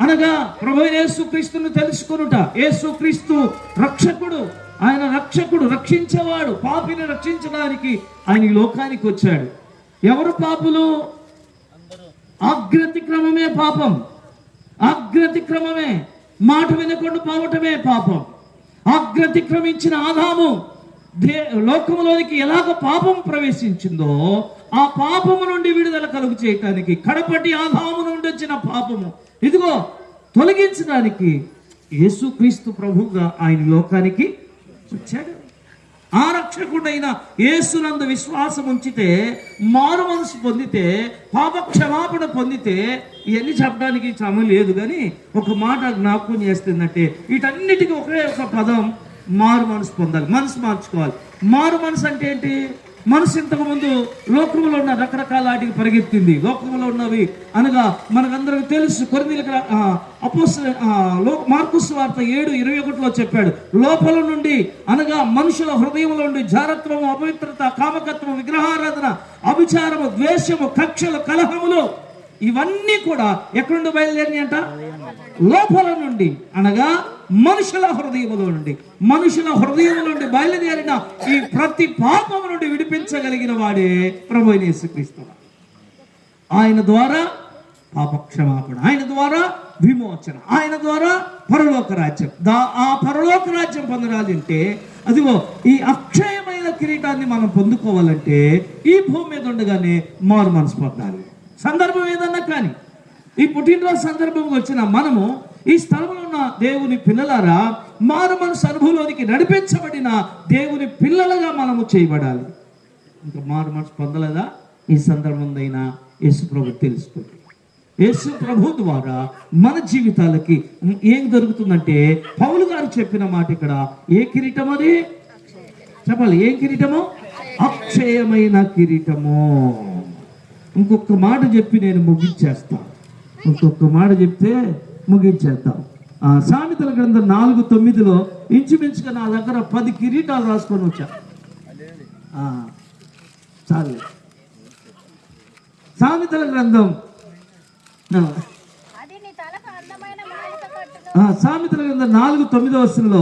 అనగా ప్రభువైన యేసుక్రీస్తును తెలుసుకొనుట. యేసుక్రీస్తు రక్షకుడు, ఆయన రక్షకుడు, రక్షించేవాడు. పాపిని రక్షించడానికి ఆయన ఈ లోకానికి వచ్చాడు. ఎవరు పాపులు? అగ్రతిక్రమమే పాపం. అగ్రతిక్రమమే, మాట వినకుండా పోవటమే పాపం. అగ్రతిక్రమించిన ఆదాము లోకములోనికి ఎలాగ పాపం ప్రవేశించిందో, ఆ పాపము నుండి విడుదల కలుగు చేయటానికి, కడపటి ఆదాము నుండి వచ్చిన పాపము ఇదిగో తొలగించడానికి యేసుక్రీస్తు ప్రభువుగా ఆయన లోకానికి వచ్చాడు. ఆ రక్షకుడైన యేసునందు విశ్వాసం ఉంచితే, మారు మనసు పొందితే, పాప క్షమాపణ పొందితే, ఇవన్నీ చెప్పడానికి సమయం లేదు. కానీ ఒక మాట జ్ఞాపకం చేస్తుందంటే, వీటన్నిటికీ ఒకే ఒక పదం, మారు మనసు పొందాలి, మనసు మార్చుకోవాలి. మారు మనసు అంటే ఏంటి? మనసు ఇంతకుముందు లోకంలో ఉన్న రకరకాల వాటికి పరిగెత్తింది. లోకంలో ఉన్నవి అనగా మనకందరికి తెలుసు. కొరింథీయులకు మార్కు సువార్త 7:21 చెప్పాడు, లోపల నుండి అనగా మనుషుల హృదయంలో నుండి జారత్వము, అపవిత్రత, కామకత్వము, విగ్రహారాధన, అభిచారము, ద్వేషము, కక్షలు, కలహములు ఇవన్నీ కూడా ఎక్కడి నుండి బయలుదేరి అంట? లోపల నుండి, అనగా మనుషుల హృదయములో నుండి. మనుషుల హృదయం నుండి బయలుదేరిన ఈ ప్రతి పాపము నుండి విడిపించగలిగిన వాడే ప్రభువైన యేసుక్రీస్తు. ఆయన ద్వారా పాపక్షమాపణ, ఆయన ద్వారా విమోచన, ఆయన ద్వారా పరలోక రాజ్యం. ఆ పరలోక రాజ్యం పొందడాలంటే, అదిగో ఈ అక్షయమైన కిరీటాన్ని మనం పొందుకోవాలంటే ఈ భూమి మీద ఉండగానే మారు మనసు పొందాలి. సందర్భం ఏదన్నా కానీ, ఈ పుట్టినరోజు సందర్భంగా వచ్చిన మనము ఈ స్థలంలో ఉన్న దేవుని పిల్లలారా, మారు మనసు అనుభవంలోనికి నడిపించబడిన దేవుని పిల్లలుగా మనము చేయబడాలి. ఇంకా మారు మనసు పొందలేదా? ఈ సందర్భందైనా యేసు ప్రభు తెలుసుకోండి. యేసు ప్రభు ద్వారా మన జీవితాలకి ఏం దొరుకుతుందంటే, పౌలు గారు చెప్పిన మాట ఇక్కడ, ఏ కిరీటం అది చెప్పాలి? ఏం కిరీటము? అక్షయమైన కిరీటము. ఇంకొక మాట చెప్పి నేను ముగించేస్తా. ఇంకొక మాట చెప్తే ముగించేద్దాం. సామెతల గ్రంథం 4:9 ఇంచుమించుగా నా దగ్గర 10 కిరీటాలు రాసుకొని వచ్చా. చాలు. సామెతల గ్రంథం సామెతల గ్రంథం 4:9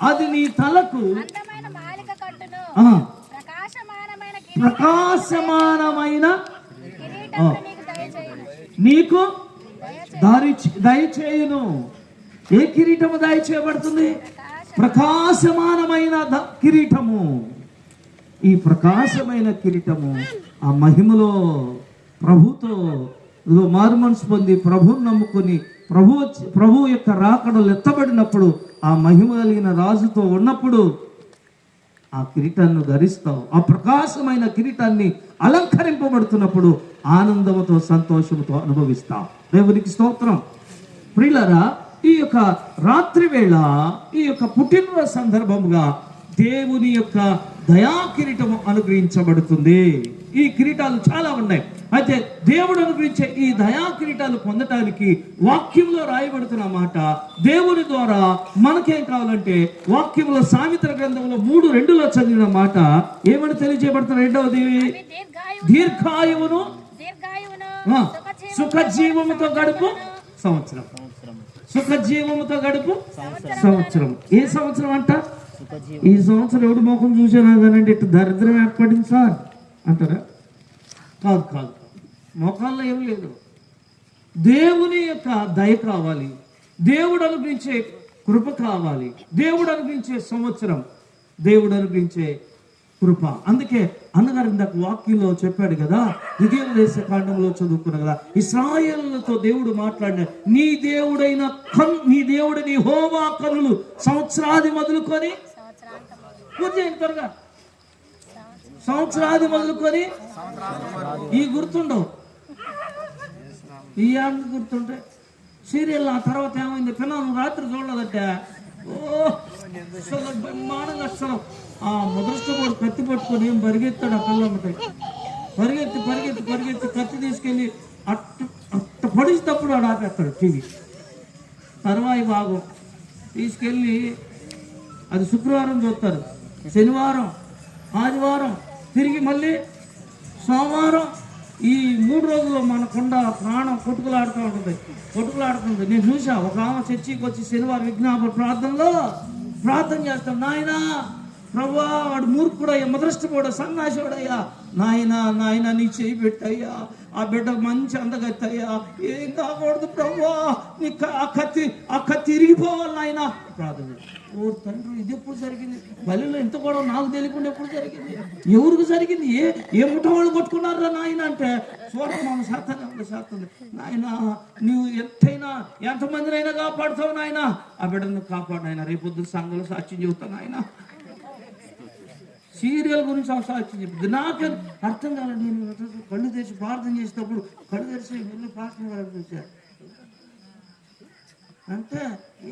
అది నీ తలకు ప్రకాశమానమైన నీకు దయచేయును. ఏ కిరీటము దయచేయబడుతుంది? ప్రకాశమానమైన కిరీటము. ఈ ప్రకాశమైన కిరీటము ఆ మహిమలో ప్రభుతో మారు మనసు పొంది ప్రభువుని నమ్ముకొని ప్రభు యొక్క రాకడలు ఎత్తబడినప్పుడు, ఆ మహిమ కలిగిన రాజుతో ఉన్నప్పుడు ఆ కిరీటాన్ని ధరిస్తావు. ఆ ప్రకాశమైన కిరీటాన్ని అలంకరింపబడుతున్నప్పుడు ఆనందముతో సంతోషముతో అనుభవిస్తావు. దేవునికి స్తోత్రం. ప్రియులారా, ఈ యొక్క రాత్రి వేళ, ఈ యొక్క పుట్టినరోజు సందర్భంగా దేవుని యొక్క దయా కిరీటము అనుగ్రహించబడుతుంది. ఈ కిరీటాలు చాలా ఉన్నాయి. అయితే దేవుడు అనుగ్రహించే ఈ దయా కిరీటాలు పొందటానికి వాక్యంలో రాయబడుతున్న మాట, దేవుని ద్వారా మనకేం కావాలంటే, వాక్యంలో సామెతల గ్రంథంలో 3:2 చదివిన మాట ఏమని తెలియజేయబడుతున్న? రెండవది, దీర్ఘాయువును సుఖజీవముతో గడుపు సంవత్సరం. సుఖజీవముతో గడుపు సంవత్సరం. ఏ సంవత్సరం అంట? ఈ సంవత్సరం ఎవడు ముఖం చూసానా కానీ ఇటు దరిద్రం ఏర్పడింది సార్ అంటారా? కాదు కాదు, మోకాల్లో ఏం లేదు. దేవుని యొక్క దయ కావాలి, దేవుడు అనుగ్రహించే కృప కావాలి, దేవుడు అనుగ్రహించే సంవత్సరం, దేవుడు అనుగ్రహించే కృప. అందుకే అన్నగారు ఇందాక వాక్యంలో చెప్పాడు కదా, ఇదేం దేశ కాండంలో చదువుకున్నా కదా, ఇశ్రాయేలులతో దేవుడు మాట్లాడిన, నీ దేవుడైన యెహోవా కనులు సంవత్సరాది మొదలుకొని త్వరగా సంవత్సరాది మొదలుకొని ఈ గుర్తుండవు, ఈ ఆమె గుర్తుంటే సీరియల్. ఆ తర్వాత ఏమైంది? పిల్లలు రాత్రి చూడలేదంటే బ్రహ్మాండంగా అసలు ఆ ముద్రష్టపోడు కత్తి పట్టుకొని ఏం పరిగెత్తాడు ఆ పిల్లమ్మకి. పరిగెత్తి కత్తి తీసుకెళ్ళి అట్ట పొడిచేటప్పుడు ఆడు ఆపేస్తాడు టీవీ. తర్వాయి భాగం తీసుకెళ్ళి అది శుక్రవారం చూస్తారు, శనివారం, ఆదివారం, తిరిగి మళ్ళీ సోమవారం. ఈ 3 రోజుల్లో మనకుండ ప్రాణం కొట్టుకులాడుతుంది. నేను చూసా, ఒక ఆమె చర్చికి వచ్చి శనివారం విజ్ఞాపన ప్రార్థనలో ప్రార్థన చేస్తాం, నాయనా ప్రభువా వాడు మూర్ఖుడయ్యా, మదృష్టపోడా, సన్నాసుడయ్యా, నాయన నీ చేయి పెట్టయ్యా, ఆ బిడ్డ మంచి అందగత్తయ్యా, ఏం కాకూడదు ప్రభువా, నీ ఆ కత్తి ఇరిగిపోవాలి నాయన ప్రార్థన. ఓ తండ్రి, ఇది ఎప్పుడు జరిగింది? బలిలో ఇంత కూడా నాకు తెలియకుండా ఎప్పుడు జరిగింది? ఎవరికి జరిగింది? ఏ ముఠ వాళ్ళు కొట్టుకున్నారా నాయన అంటే, చూడమా శాతం నాయన, నువ్వు ఎంతమందినైనా కాపాడుతావు నాయన, ఆ బిడ్డను కాపాడు నాయన, రేపొద్దు సంఘంలో సాక్ష్యం చెబుతాను నాయన. సీరియల్ గురించి సాక్ష్యం చెప్పింది. నాకే అర్థం కాలేదు. నేను కళ్ళు తెరిచి ప్రార్థన చేసేటప్పుడు కళ్ళు తెరిచి వెళ్ళి ప్రార్థన వాళ్ళకి చూశారు అంటే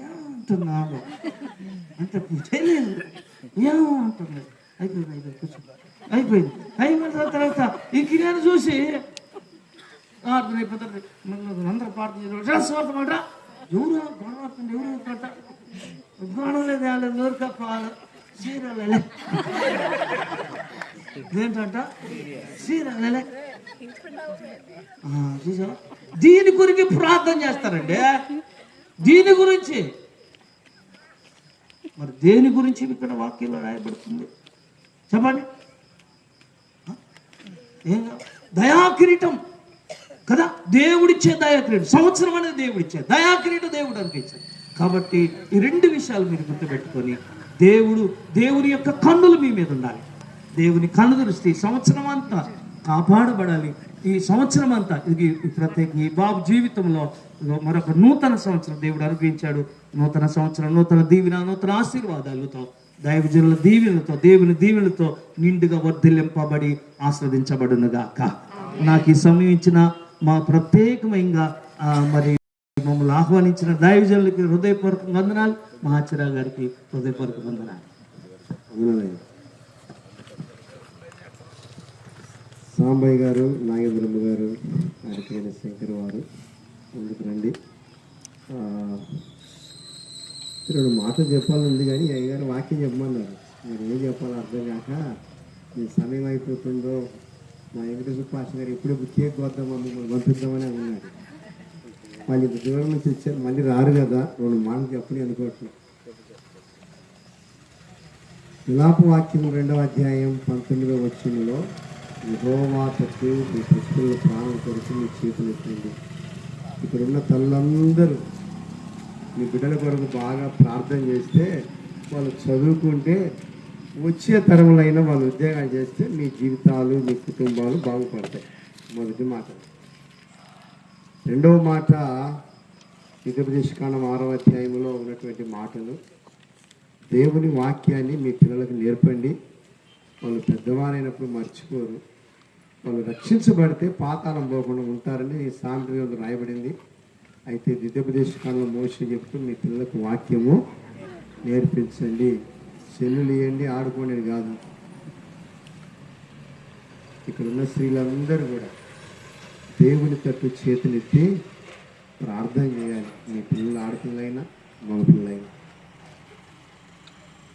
ఏమంటున్నాడు అంటే తెలియదు, ఏమంటుంది. అయిపోయింది. అయిపోయిన తర్వాత ఇంక నేను చూసి ప్రార్థన అయిపోతుంది. అందరూ ప్రార్థన చేసేవాళ్ళమాట, ఎవరు గొడవ, ఎవరు కట్ట గొడవ లేదు, ఎవరు కప్పాలి సీరియల్ ఏంటంట సీరియల్ చూసా, దీని గురించి ప్రార్థన చేస్తారండి. దీని గురించి మరి దేని గురించి ఇక్కడ వాక్యంలో రాయబడుతుంది చెప్పండి? ఏం దయాకిరీటం కదా, దేవుడిచ్చే దయాకిరీటం. సంవత్సరం అనేది దేవుడిచ్చే దయాకిరీటం, దేవుడు అనిపించాడు. కాబట్టి ఈ రెండు విషయాలు మీరు గుర్తుపెట్టుకొని దేవుడి యొక్క కన్నులు మీ మీద ఉండాలి. దేవుని కన్ను దృష్టి సంవత్సరం అంతా కాపాడబడాలి. ఈ సంవత్సరం అంతా ఇది ప్రత్యేకంగా ఈ బాబు జీవితంలో మరొక నూతన సంవత్సరం దేవుడు అనుగ్రహించాడు. నూతన సంవత్సరం, నూతన దీవెన, నూతన ఆశీర్వాదాలతో, దైవజనుల దీవెనలతో, దేవుని దీవెనలతో నిండుగా వర్ధిల్లింపబడి ఆస్వాదించబడునుగాక. నాకు ఈ సమయం ఇచ్చిన మా ప్రత్యేకమైన మరి మమ్మల్ని ఆహ్వానించిన దైవజనులకి హృదయపూర్వక వందనాలు. మహాచరా గారికి హృదయపూర్వక వందనాలు. సాంబయ్య గారు, నాగేంద్రమ్మ గారు, ఆడికైన శంకర్ వారు ముందుకు రండి. రెండు మాటలు చెప్పాలంది కానీ అయ్యగారు వాక్యం చెప్పమన్నారు. మీరు ఏం చెప్పాలో అర్థం కాక మీ సమయం అయిపోతుందో మా వెంకటేశ్వర పాష గారు ఎప్పుడూ కేక్ వద్దాం మమ్మల్ని పంపిద్దామని అన్నారు. వాళ్ళు ఇంత దూరం నుంచి వచ్చారు, మళ్ళీ రారు కదా, రెండు మాటలు చెప్పని అనుకోవట్లేదు. విలాప వాక్యం 2వ అధ్యాయం 19వ వచనంలో యెహోవా తట్టు మీ పశువుల ప్రాణం కొరకు మీ చేతులు ఎత్తండి. ఇక్కడున్న తల్లందరూ మీ బిడ్డల కొరకు బాగా ప్రార్థన చేస్తే, వాళ్ళు చదువుకుంటే, వచ్చే తరములైనా వాళ్ళు ఉద్యోగాలు చేస్తే మీ జీవితాలు, మీ కుటుంబాలు బాగుపడతాయి. మొదటి మాట. రెండవ మాట ద్వితీయోపదేశకాండం 6వ అధ్యాయంలో ఉన్నటువంటి మాటలు. దేవుని వాక్యాన్ని మీ పిల్లలకు నేర్పండి. వాళ్ళు పెద్దవారైనప్పుడు మర్చిపోరు. వాళ్ళు రక్షించబడితే పాతాళం పోకుండా ఉంటారని ఈ సామెతలో రాయబడింది. అయితే ద్వితీయోపదేశకాండంలో మోషే చెప్తూ మీ పిల్లలకు వాక్యము నేర్పించండి. సెల్లులు ఇవ్వండి, ఆడుకోండి కాదు. ఇక్కడ ఉన్న స్త్రీలందరూ కూడా దేవుని తట్టు చేతులెత్తి ప్రార్థన చేయాలి. మీ పిల్లలు ఆడపిల్లైనా మగ పిల్లలైనా.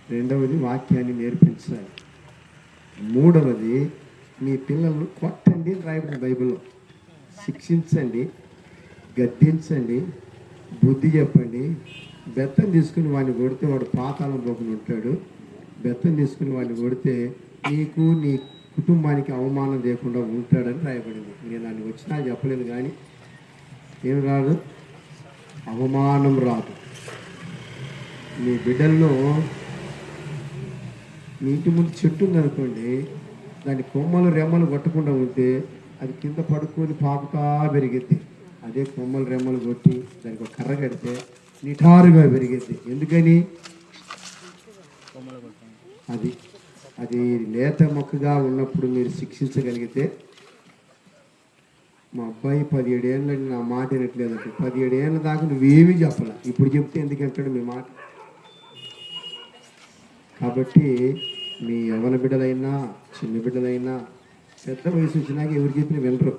రెండవది వాక్యాన్ని నేర్పించాలి. మూడవది మీ పిల్లలను కొట్టండి అని రాయబడింది బైబిల్లో. శిక్షించండి, గద్దించండి, బుద్ధి చెప్పండి. బెత్తం తీసుకుని వాడిని కొడితే వాడు పాతాళం పోకుండా ఉంటాడు. బెత్తం తీసుకుని వాడిని కొడితే నీకు, నీ కుటుంబానికి అవమానం లేకుండా ఉంటాడని రాయబడింది. నేను దాన్ని వచ్చినా చెప్పలేదు కానీ ఏం రాదు, అవమానం రాదు. మీ బిడ్డల్లో మీ ఇంటి ముందు చెట్టు ఉందనుకోండి, దాని కొమ్మలు రెమ్మలు కొట్టకుండా ఉంటే అది కింద పడుకొని పాకుతా పెరిగిద్ది. అదే కొమ్మలు రెమ్మలు కొట్టి దానికి ఒక కర్ర కడితే నిటారుగా పెరిగిద్ది. ఎందుకని? అది లేత మొక్కగా ఉన్నప్పుడు మీరు శిక్షించగలిగితే. మా అబ్బాయి 17 ఏళ్ళని నా మాట వినట్లేదంటే 17 ఏళ్ళ దాకా నువ్వేమీ చెప్పాల, ఇప్పుడు చెప్తే ఎందుకంటాడు మీ మాట. కాబట్టి మీ యవ్వన బిడ్డలైనా చిన్న బిడ్డలైనా పెద్ద వయసు వచ్చినాక ఎవరు చెప్పిన వినరు.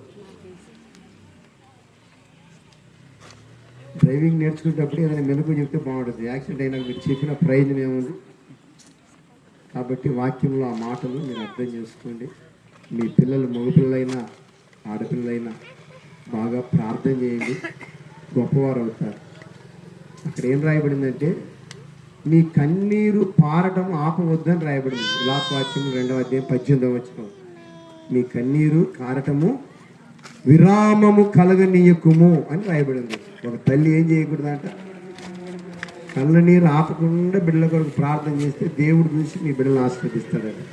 డ్రైవింగ్ నేర్చుకునేటప్పుడు ఏదైనా మెలకు చెప్తే బాగుంటుంది. యాక్సిడెంట్ అయినా మీరు చెప్పిన ప్రయోజనం ఏముంది? కాబట్టి వాక్యంలో ఆ మాటలు మీరు అర్థం చేసుకోండి. మీ పిల్లలు మగపిల్లలైనా ఆడపిల్లలైనా బాగా ప్రార్థన చేయండి, గొప్పవారు అవుతారు. అక్కడ ఏం రాయబడిందంటే మీ కన్నీరు పారటం ఆపవద్దని రాయబడింది. విలాప వాక్యం 2వ అధ్యాయం 18వ వచనం. మీ కన్నీరు కారటము విరామము కలగనీయకుము అని రాయబడింది. ఒక తల్లి ఏం చేయకూడదంట, కళ్ళ నీరు ఆపకుండా బిడ్డల కొరకు ప్రార్థన చేస్తే దేవుడు చూసి మీ బిడ్డలను ఆశీర్వదిస్తాడని.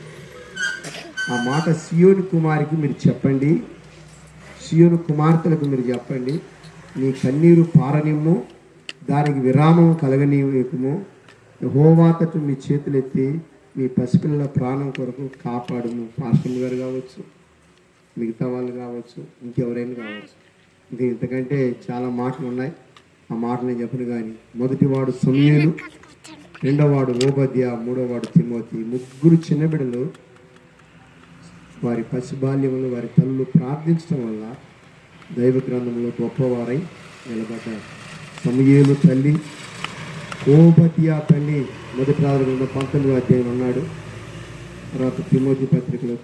ఆ మాట సియోను కుమారికి మీరు చెప్పండి, సియోను కుమార్తెలకు మీరు చెప్పండి. నీ కన్నీరు పారనిమ్ము, దానికి విరామం కలగనీయకుము. యెహోవా తట్టు మీ చేతులెత్తి మీ పసిపిల్లల ప్రాణం కొరకు కాపాడుము. పాస్టర్ గారు కావచ్చు, మిగతా వాళ్ళు కావచ్చు, ఇంకెవరైనా కావచ్చు. ఇంకా ఇంతకంటే చాలా మాటలు ఉన్నాయి. ఆ మాటలు నేను చెప్పను కానీ మొదటివాడు సమూయేలు, రెండవవాడు ఓబద్య, మూడవవాడు తిమోతి. ముగ్గురు చిన్నబిడ్డలు వారి పసిబాల్యములు వారి తల్లులు ప్రార్థించడం వల్ల దైవ గ్రంథంలో గొప్పవారై నిలబడ్డారు. సమూయేలు తల్లి, ఓబద్య తల్లి మొదటి రాజుల 19వ అధ్యాయం ఉన్నాడు. తర్వాత తిమోతి పత్రికలో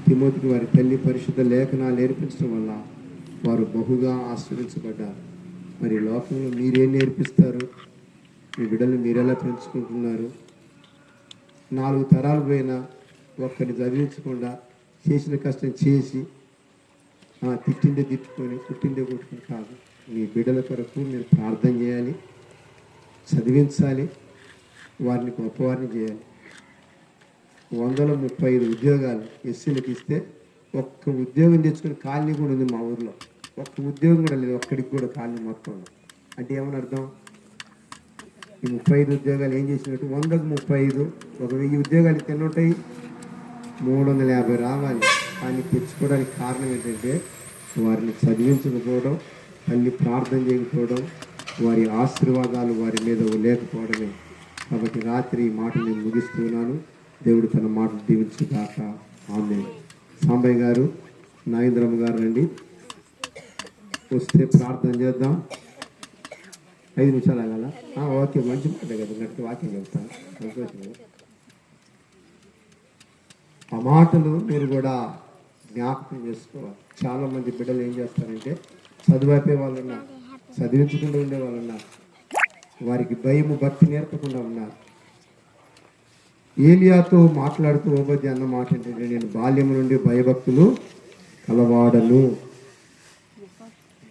తిమోతికి వారి తల్లి పరిశుద్ధ లేఖనాలు నేర్పించడం వల్ల వారు బహుగా ఆశ్రయించబడ్డారు. మరి లోకంలో మీరేం నేర్పిస్తారు? మీ బిడ్డలు మీరెలా పెంచుకుంటున్నారు? 4 తరాలు పోయినా ఒక్కరిని చదివించకుండా చేసిన కష్టం చేసి తిట్టిందే తిట్టుకొని పుట్టిందే కొట్టుకొని కాదు. మీ బిడ్డల కొరకు మీరు ప్రార్థన చేయాలి, చదివించాలి, వారిని గొప్పవారిని చేయాలి. 135 ఉద్యోగాలు ఎస్సీలకు ఇస్తే ఒక్క ఉద్యోగం తెచ్చుకుని కాలనీ కూడా ఉంది మా ఊర్లో. ఒక్క ఉద్యోగం కూడా లేదు, ఒక్కడికి కూడా కాలనీ మొత్తం. అంటే ఏమని అర్థం? ఈ 35 ఉద్యోగాలు ఏం చేసినట్టు? 100కు 35, 1000 ఉద్యోగాలు ఎన్ని ఉంటాయి? 350 రావాలి. కానీ తెచ్చుకోవడానికి కారణం ఏంటంటే వారిని చదివించకపోవడం, తల్లి ప్రార్థన చేయకపోవడం, వారి ఆశీర్వాదాలు వారి మీద లేకపోవడమే. కాబట్టి రాత్రి ఈ మాట నేను ముగిస్తున్నాను. దేవుడు తన మాటలు దీవించుగాక. ఆమేన్. సాంబయ్య గారు, నాగేంద్రమ్మ గారు రండి, వస్తే ప్రార్థన చేద్దాం. 5 నిమిషాలు ఆగాల? ఓకే, మంచి మాట కదా, గట్టి వాక్యం చెప్తాను. సంతోషం. ఆ మాటలు మీరు కూడా జ్ఞాపకం చేసుకోవాలి. చాలామంది బిడ్డలు ఏం చేస్తారంటే చదువైపోయే వాళ్ళు ఉన్నారు, చదివించకుండా ఉండే వాళ్ళు ఉన్నారు, వారికి భయము భక్తి నేర్పకుండా ఉన్నారు. ఏలియాతో మాట్లాడుతూ ఓబద్య అన్న మాట ఏంటంటే, నేను బాల్యము నుండి భయభక్తులు కలవాడను.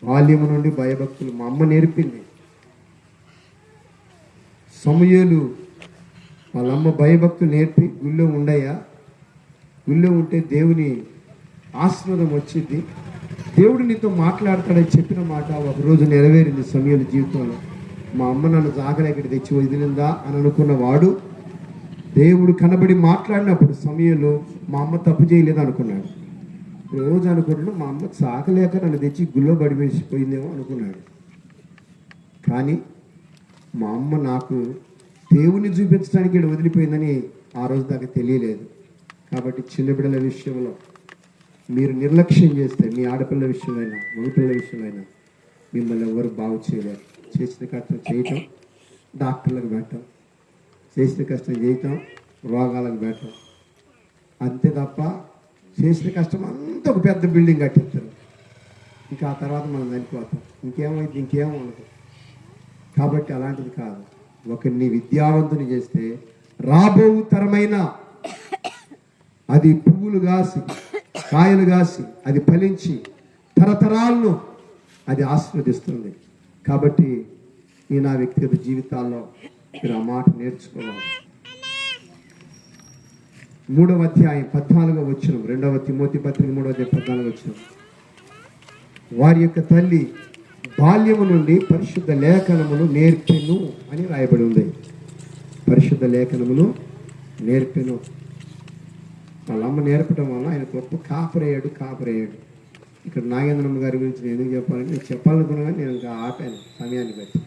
బాల్యము నుండి భయభక్తులు మా అమ్మ నేర్పింది. సమూయేలు వాళ్ళమ్మ భయభక్తులు నేర్పి గుళ్ళో ఉండయా? గుళ్ళో ఉంటే దేవుని ఆశీర్వాదం వచ్చింది. దేవుడు నీతో మాట్లాడతాడని చెప్పిన మాట ఒకరోజు నెరవేరింది సమూయేలు జీవితంలో. మా అమ్మ నన్ను జాగలేకటి తెచ్చి వదిలిందా అని అనుకున్న వాడు దేవుడు కనబడి మాట్లాడినప్పుడు సమూయేలు మా అమ్మ తప్పు చేయలేదు అనుకున్నాడు. రోజు అనుకుంటున్నాడు మా అమ్మ చాకలేక నన్ను తెచ్చి గుళ్ళో పడివేసిపోయిందేమో అనుకున్నాడు. కానీ మా అమ్మ నాకు దేవుని చూపించడానికి ఇక్కడ వదిలిపోయిందని ఆ రోజు దాకా తెలియలేదు. కాబట్టి చిన్న బిడ్డల విషయంలో మీరు నిర్లక్ష్యం చేస్తే, మీ ఆడపిల్ల విషయమైనా మగపిల్లల విషయమైనా మిమ్మల్ని ఎవరు బాగు చేయలేరు. చేసిన కష్టం చేయటం, డాక్టర్లకు పెట్టడం, చేసిన కష్టం చేయటం, రోగాలకు పెట్టడం, అంతే తప్ప చేసిన కష్టం అంతా ఒక పెద్ద బిల్డింగ్ కట్టిస్తారు. ఇంకా ఆ తర్వాత మనం చనిపోతాం, ఇంకేమైంది, ఇంకేమో ఉండదు. కాబట్టి అలాంటిది కాదు. ఒకరిని విద్యావంతుని చేస్తే రాబో తరమైన అది పువ్వులు కాసి కాయలు కాసి అది ఫలించి తరతరాలను అది ఆశీర్వదిస్తుంది. కాబట్టి ఈ నా వ్యక్తిగత జీవితాల్లో మీరు ఆ మాట నేర్చుకోవాలి. 3వ అధ్యాయం 14వ వచనం, 2వ తిమోతి పత్రిక 3వ అధ్యాయం 14వ వచనం. వారి యొక్క తల్లి బాల్యము నుండి పరిశుద్ధ లేఖనములు నేర్పెను అని రాయబడి ఉంది. పరిశుద్ధ లేఖనములు నేర్పెను. వాళ్ళ అమ్మ నేర్పడం వల్ల ఆయన గొప్ప కాపరయ్యాడు. ఇక్కడ నాగేంద్రమ్మ గారి గురించి నేను ఎందుకు చెప్పాలంటే, నేను చెప్పాలనుకున్నా కానీ నేను ఇంకా ఆపాను సమయాన్ని బట్టి.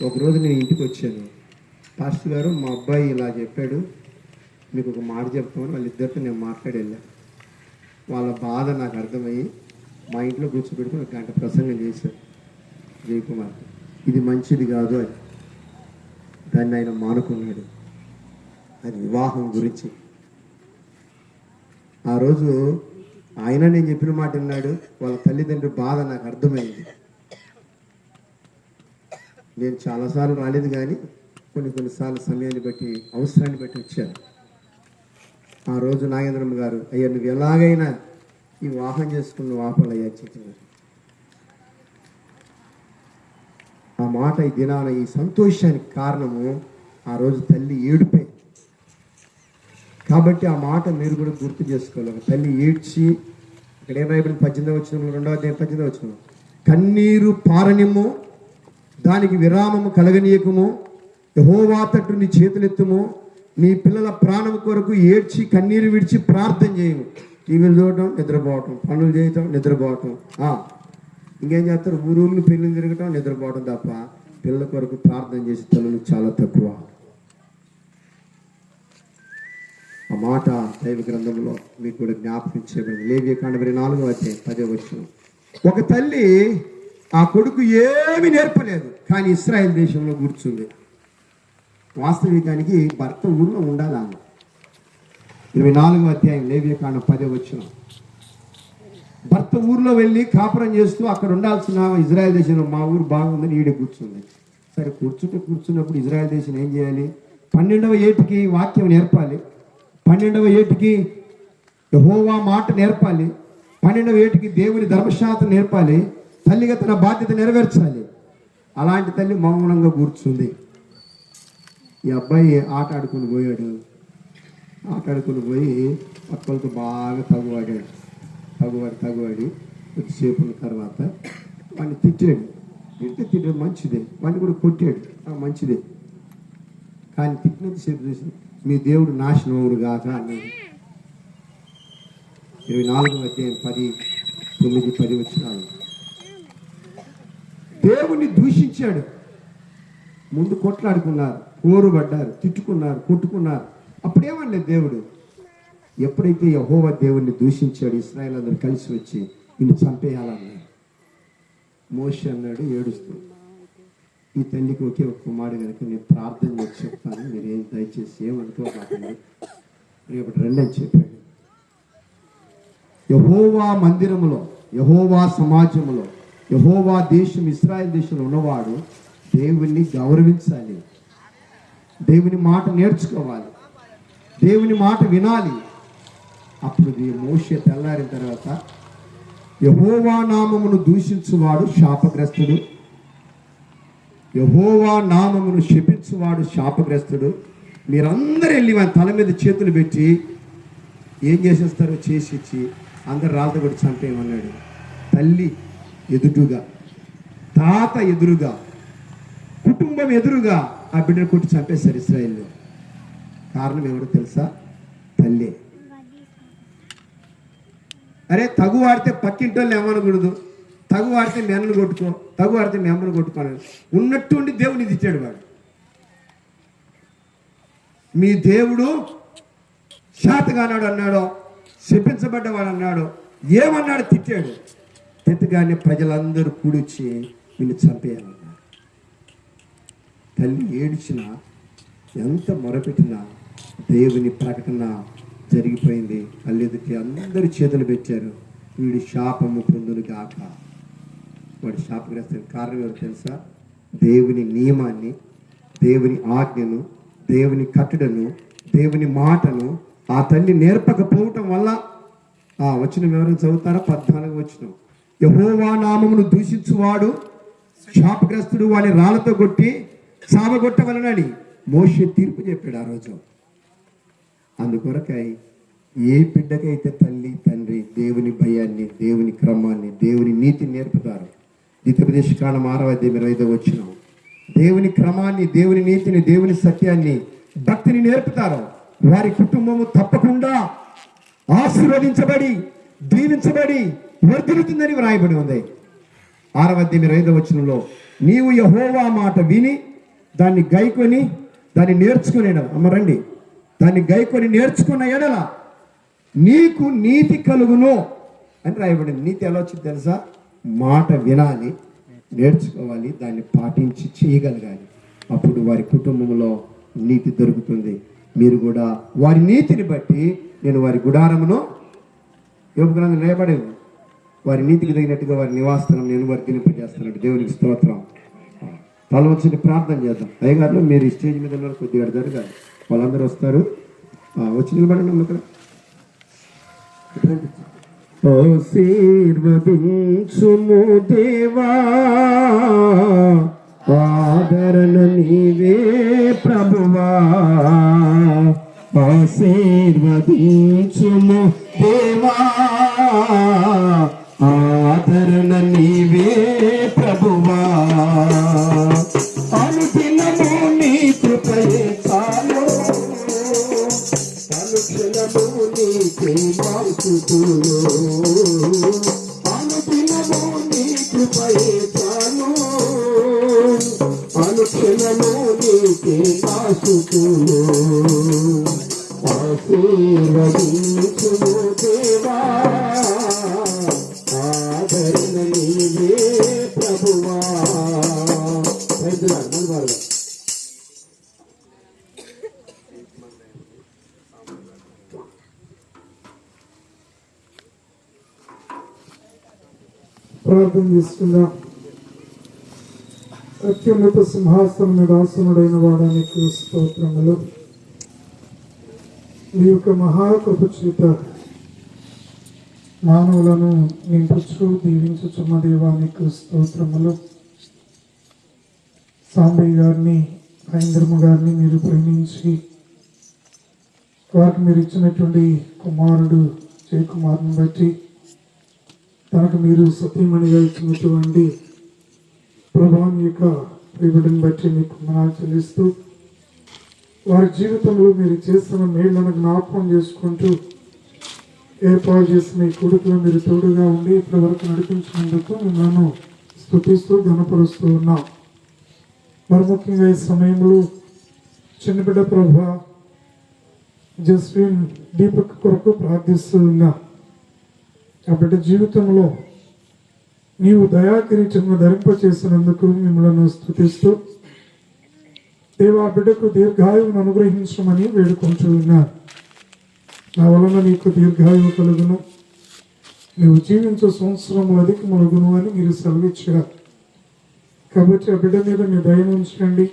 ఒకరోజు నేను ఇంటికి వచ్చాను, పాస్టర్ గారు మా అబ్బాయి ఇలా చెప్పాడు, మీకు ఒక మాట చెప్తామని వాళ్ళిద్దరితో నేను మాట్లాడి వెళ్ళాను. వాళ్ళ బాధ నాకు అర్థమయ్యి మా ఇంట్లో కూర్చోబెట్టుకుని 1 గంట ప్రసంగం చేశారు జయకుమార్. ఇది మంచిది కాదు అని దాన్ని ఆయన మానుకున్నాడు. అది వివాహం గురించి. ఆ రోజు ఆయన నేను చెప్పిన మాట విన్నాడు. వాళ్ళ తల్లిదండ్రుల బాధ నాకు అర్థమైంది. నేను చాలాసార్లు రాలేదు కానీ కొన్నిసార్లు సమయాన్ని బట్టి అవసరాన్ని బట్టి వచ్చాను. ఆ రోజు నాగేంద్రమ్మ గారు, అయ్యా నువ్వు ఎలాగైనా ఈ వివాహం చేసుకున్న వాపాలయ్యా చెప్పినారు. ఆ మాట ఈ దినాన ఈ సంతోషానికి కారణము ఆ రోజు తల్లి ఏడుపే. కాబట్టి ఆ మాట మీరు కూడా గుర్తు చేసుకోవాలి. ఒక తల్లి ఏడ్చి, ఇక్కడ ఏం రాయబడిన 18వ వచనం, 2వ అధ్యాయం 18వ వచనం, కన్నీరు పారనిమ్ము, దానికి విరామము కలగనీయకము, యెహోవా తట్టు నీ చేతులెత్తుము, నీ పిల్లల ప్రాణం కొరకు ఏడ్చి కన్నీరు విడిచి ప్రార్థన చేయము. టీవీలు చూడటం, నిద్రపోవటం, పనులు చేయటం, నిద్రపోవటం, ఇంకేం చేస్తారు, ఊరూళ్ళు పెళ్ళిళ్ళు తిరగటం, నిద్రపోవటం తప్ప పిల్లల కొరకు ప్రార్థన చేసే తల్లులు చాలా తక్కువ. ఆ మాట దైవ గ్రంథంలో మీకు కూడా జ్ఞాపకం చేయబడింది. లేవియకాండం 24వ అధ్యాయం 10వ వచనం. ఒక తల్లి ఆ కొడుకు ఏమీ నేర్పలేదు, కానీ ఇశ్రాయేల్ దేశంలో కూర్చుంది. వాస్తవికానికి భర్త ఊళ్ళో ఉండాలన్న 24వ అధ్యాయం లేవియకాండం 10వ వచనం. భర్త ఊర్లో వెళ్ళి కాపురం చేస్తూ అక్కడ ఉండాల్సిన ఇజ్రాయెల్ దేశంలో మా ఊరు బాగుందని ఈడే కూర్చుంది. సరే కూర్చున్నప్పుడు ఇజ్రాయెల్ దేశం ఏం చేయాలి? 12వ ఏటికి వాక్యం నేర్పాలి, 12వ ఏటికి యెహోవా మాట నేర్పాలి, 12వ ఏటికి దేవుని ధర్మశాస్త్రం నేర్పాలి, తల్లిగా తన బాధ్యత నెరవేర్చాలి. అలాంటి తల్లి మౌనంగా కూర్చుంది. ఈ అబ్బాయి ఆట ఆడుకుని పోయాడు. పోయి పక్కలతో బాగా తగువాడి కొద్దిసేపు ఉన్న తర్వాత వాడిని తిట్టాడు. తిట్టడం మంచిదే, వాడిని కూడా కొట్టాడు, మంచిదే. కానీ తిట్టినంతసేపు చూసి మీ దేవుడు నాశనం అవుడు కాక అన్నాడు. 24వ అధ్యాయం 9-10 వచనాలు. దేవుణ్ణి దూషించాడు. ముందు కొట్లాడుకున్నారు, పోరుపడ్డారు, తిట్టుకున్నారు, కొట్టుకున్నారు. అప్పుడేమనలేదు దేవుడు. ఎప్పుడైతే యెహోవా దేవుణ్ణి దూషించాడు, ఇశ్రాయేలు అందరూ కలిసి వచ్చి నిన్ను చంపేయాలన్నారు. మోషే అన్నాడు ఏడుస్తూ, ఈ తల్లికి ఒకే ఒక కుమారుడు కనుక నేను ప్రార్థన చేసి చెప్తాను, మీరేం దయచేసి ఏమనుకోకండి, రేపటి రండి అని చెప్పాడు. యెహోవా మందిరములో, యెహోవా సమాజంలో, యెహోవా దేశం ఇశ్రాయేల్ దేశంలో ఉన్నవాడు దేవుణ్ణి గౌరవించాలి, దేవుని మాట నేర్చుకోవాలి, దేవుని మాట వినాలి. అప్పుడు మోషే తెల్లారిన తర్వాత యెహోవా నామమును దూషించువాడు శాపగ్రస్తుడు, యెహోవా నామమును శపించువాడు శాపగ్రస్తుడు. మీరందరూ వెళ్ళి మన తల మీద చేతులు పెట్టి ఏం చేసేస్తారో చేసి ఇచ్చి అందరు రాళ్ళతో కూడా చంపేయమన్నాడు. తల్లి ఎదురుగా, తాత ఎదురుగా, కుటుంబం ఎదురుగా ఆ బిడ్డను కొట్టి చంపేశారు ఇశ్రాయేల్లో. కారణం ఎవడో తెలుసా? తల్లే. అరే తగు వాడితే పక్కింటి వాళ్ళు ఏమనకూడదు, తగు వాడితే మీ అన్నను కొట్టుకో, తగు వాడితే మీ అమ్మను కొట్టుకోను ఉన్నట్టుండి దేవుడిని తిట్టాడు వాడు. మీ దేవుడు శాతగానాడు అన్నాడో, శపించబడ్డవాడు అన్నాడో, ఏమన్నాడు తిట్టాడు. తిట్టగానే ప్రజలందరూ కూడిచ్చి నిన్ను చంపేయాలన్నారు. తల్లి ఏడ్చినా, ఎంత మొరపెట్టినా దేవుని ప్రకటన జరిగిపోయింది. కళ్ళెదుటి అందరూ చేతులు పెట్టారు. వీడి శాపము పొందును గాక. వాడి శాపగ్రస్తుని కారణం ఎవరు తెలుసా? దేవుని నియమాన్ని, దేవుని ఆజ్ఞను, దేవుని కట్టడను, దేవుని మాటను ఆ తల్లి నేర్పకపోవటం వల్ల ఆ వచనం ఎవరైనా చదువుతారా? 14వ వచనం. యెహోవా నామమును దూషించువాడు శాపగ్రస్తుడు, వాడిని రాళ్లతో కొట్టి సావగొట్టవలనని మోషే తీర్పు చెప్పాడు ఆ రోజు. అందుకొరకై ఏ బిడ్డకైతే తల్లి తండ్రి దేవుని భయాన్ని, దేవుని క్రమాన్ని, దేవుని నీతిని నేర్పుతారు. ద్వితీయోపదేశకాండం 6వ అధ్యాయం 25వ వచనం. దేవుని క్రమాన్ని, దేవుని నీతిని, దేవుని సత్యాన్ని, భక్తిని నేర్పుతారు. వారి కుటుంబము తప్పకుండా ఆశీర్వదించబడి, దీవించబడి వర్ధిల్లుతుందని వ్రాయబడి ఉంది. 6వ అధ్యాయం 25వ వచనంలో నీవు యెహోవా మాట విని దాన్ని గైకొని దాన్ని నేర్చుకునే అమ్మరండి దాన్ని గైకొని నేర్చుకున్న ఎడల నీకు నీతి కలుగును అని రాయబడింది. నీతి ఎలా వచ్చింది తెలుసా? మాట వినాలి, నేర్చుకోవాలి, దాన్ని పాటించి చేయగలగాలి. అప్పుడు వారి కుటుంబంలో నీతి దొరుకుతుంది. మీరు కూడా వారి నీతిని బట్టి నేను వారి గుడారమును యోగగ్రంథం నిలబడేది, వారి నీతికి తగినట్టుగా వారి నివాసనం నేను వర్తింపజేస్తున్నాడు. దేవునికి స్తోత్రం. తల వచ్చి ప్రార్థన చేద్దాం. అయ్యగారు మీరు ఈ స్టేజ్ మీద ఉన్నారు, కొద్దిగా జరగాలి, వాళ్ళందరూ వస్తారు. వచ్చి నిలబడండి అక్కడ. ఆశీర్వదించుము దేవా, ఆదరణ నీవే ప్రభువా. ఆశీర్వదించుము దేవా, ఆదరణ నీవే ప్రభువా. అనుదినము నీ కృపయే చాలు, అనుక్షణము నీకే మాస్తుతులు. అనుదినము నీ కృపయే చాలు, అనుక్షణము నీకే మాస్తుతులు. ఆశీర్వదించుము దేవా, ఆదరణ నీవే ప్రభువా. ప్రార్థన చేసుకుందాం. అత్యున్నత సింహాసనం మీద ఆసనుడైన వాడానికి స్తోత్రములు. నీ యొక్క మహాకృప చేత మానవులను నింపుచు దీవించుచున్న దేవానికి స్తోత్రములు. సాంబయ్య గారిని, ఐంద్రమ్మ గారిని మీరు ప్రేమించి వారికి మీరు ఇచ్చినటువంటి కుమారుడు జయకుమార్ని బట్టి, తనకు మీరు సతీమణిగా ఇచ్చినటువంటి ప్రభాని యొక్క ప్రియుడిని బట్టి మీకు వందనాలు చెల్లిస్తూ, వారి జీవితంలో మీరు చేస్తున్న మేళ్లను జ్ఞాపకం చేసుకుంటూ ఏర్పాటు చేసిన ఈ కొడుకులో మీరు తోడుగా ఉండి ఇప్పటి వరకు నడిపించినందుకు మిమ్మల్ని స్తుతిస్తూ ఘనపరుస్తూ ఉన్నాం. మరి ముఖ్యంగా ఈ సమయంలో చిన్నబిడ్డ ప్రభా జస్విన్ దీపక్ కొరకు ప్రార్థిస్తూ ఉన్నా. ఆ బిడ్డ జీవితంలో నీవు దయాకిరీటంగా ధరింపచేసినందుకు మిమ్మల్ని స్తుతిస్తూ దేవా బిడ్డకు దీర్ఘాయువును అనుగ్రహించమని వేడుకుంటూ ఉన్నారు. నా వలన నీకు దీర్ఘాయువు కలుగును, నీవు జీవించే సంవత్సరములు అధికమలుగును అని మీరు సెలవిచ్చారు. కాబట్టి ఆ బిడ్డ మీద మీ దయను ఉంచండి.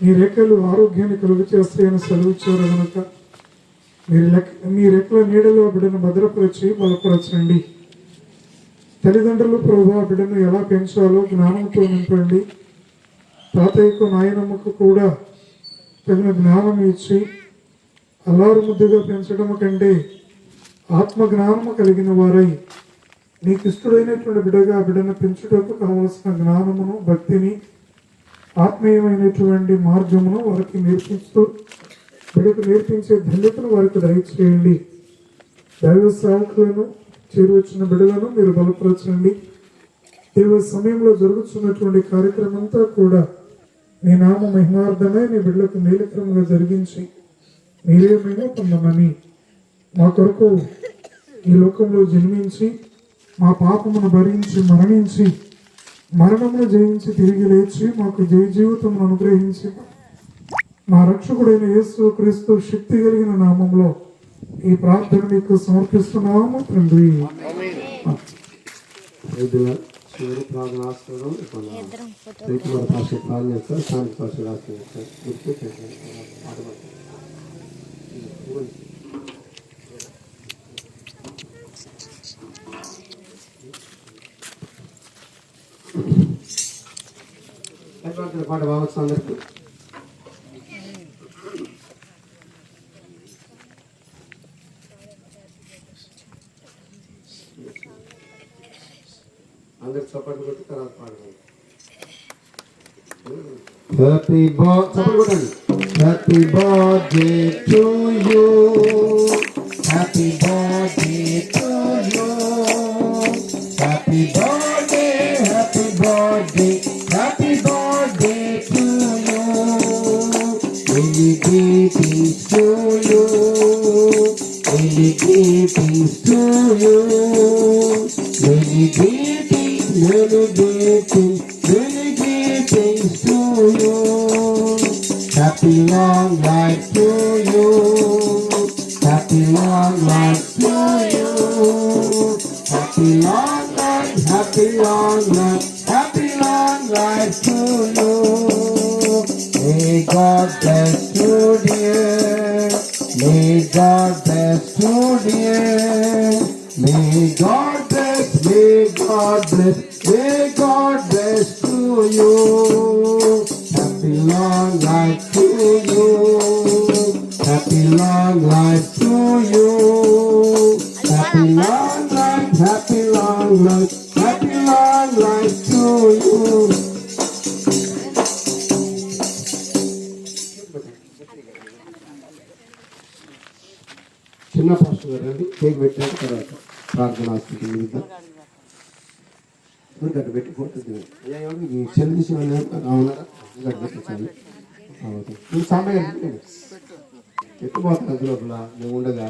మీ రెక్కలు ఆరోగ్యాన్ని కలుగు చేస్తాయని సెలవిచ్చారు కనుక మీ రెక్కల నీడలో ఆ బిడ్డను భద్రపరిచి బలపరచండి. తల్లిదండ్రులు ప్రభు ఆ బిడ్డను ఎలా పెంచాలో జ్ఞానంతో నింపండి. తాతయ్యకు నాయనమ్మకు కూడా తగిన జ్ఞానం ఇచ్చి అల్లారు ముద్దుగా పెంచడం కంటే ఆత్మ జ్ఞానము కలిగిన వారై నీకు ఇష్టడైనటువంటి బిడ్డగా బిడ్డను పెంచుటకు కావలసిన జ్ఞానమును, భక్తిని, ఆత్మీయమైనటువంటి మార్గమును వారికి నేర్పిస్తూ బిడ్డకు నేర్పించే ధన్యతను వారికి దయచేయండి. దైవ సేవకులను చేరువచ్చిన బిడ్డలను మీరు బలపరచండి. దేవ సమయంలో జరుగుతున్నటువంటి కార్యక్రమం అంతా కూడా నీ నామ మహిమార్థమే నీ బిడ్డలకు మేలుకరంగా జరిగించి మీరే మేము పొందమని, మా కొరకు ఈ లోకంలో జన్మించి మా పాపమును భరించి మరణించి మరణమును జయించి తిరిగి లేచి మాకు జయ జీవితమును అనుగ్రహించి మా రక్షకుడైన యేసు క్రీస్తు శక్తి కలిగిన నామంలో ఈ ప్రార్థన మీకు సమర్పిస్తున్నాము తండ్రి. చివరి ప్రార్థన ఆశ్రయం రైతు భాష ప్రార్థన చేస్తారు. స్థానిక భాష పాట బావచ్చు అందరికి. అందరికి చప్పట్లు కొట్టి తర్వాత పాడగలరు. Happy birthday happy birthday to you, happy birthday to you, happy birthday happy birthday happy birthday to you, many greetings to you, many greetings to you, many greetings to you. Happy long life to you. Happy long life to you. Happy long life, happy long life, happy long life to you. May God bless you, dear. May God bless you, dear. May God bless, may God bless, may God bless to you. Happy long life to you. Happy long life to you. Happy long life, happy long life, happy long life to you. చిన్న pastor గారు అండి cake పెట్టాక తర్వాత ప్రార్థన స్థితి మీద గడ్డ పెట్టి ఫోటో మీ చెల్లి తీసిన అవునారా గడ్డ పెట్టాలి. సాంబయ్య ఎత్తుపోతాను లోపల మేము ఉండగా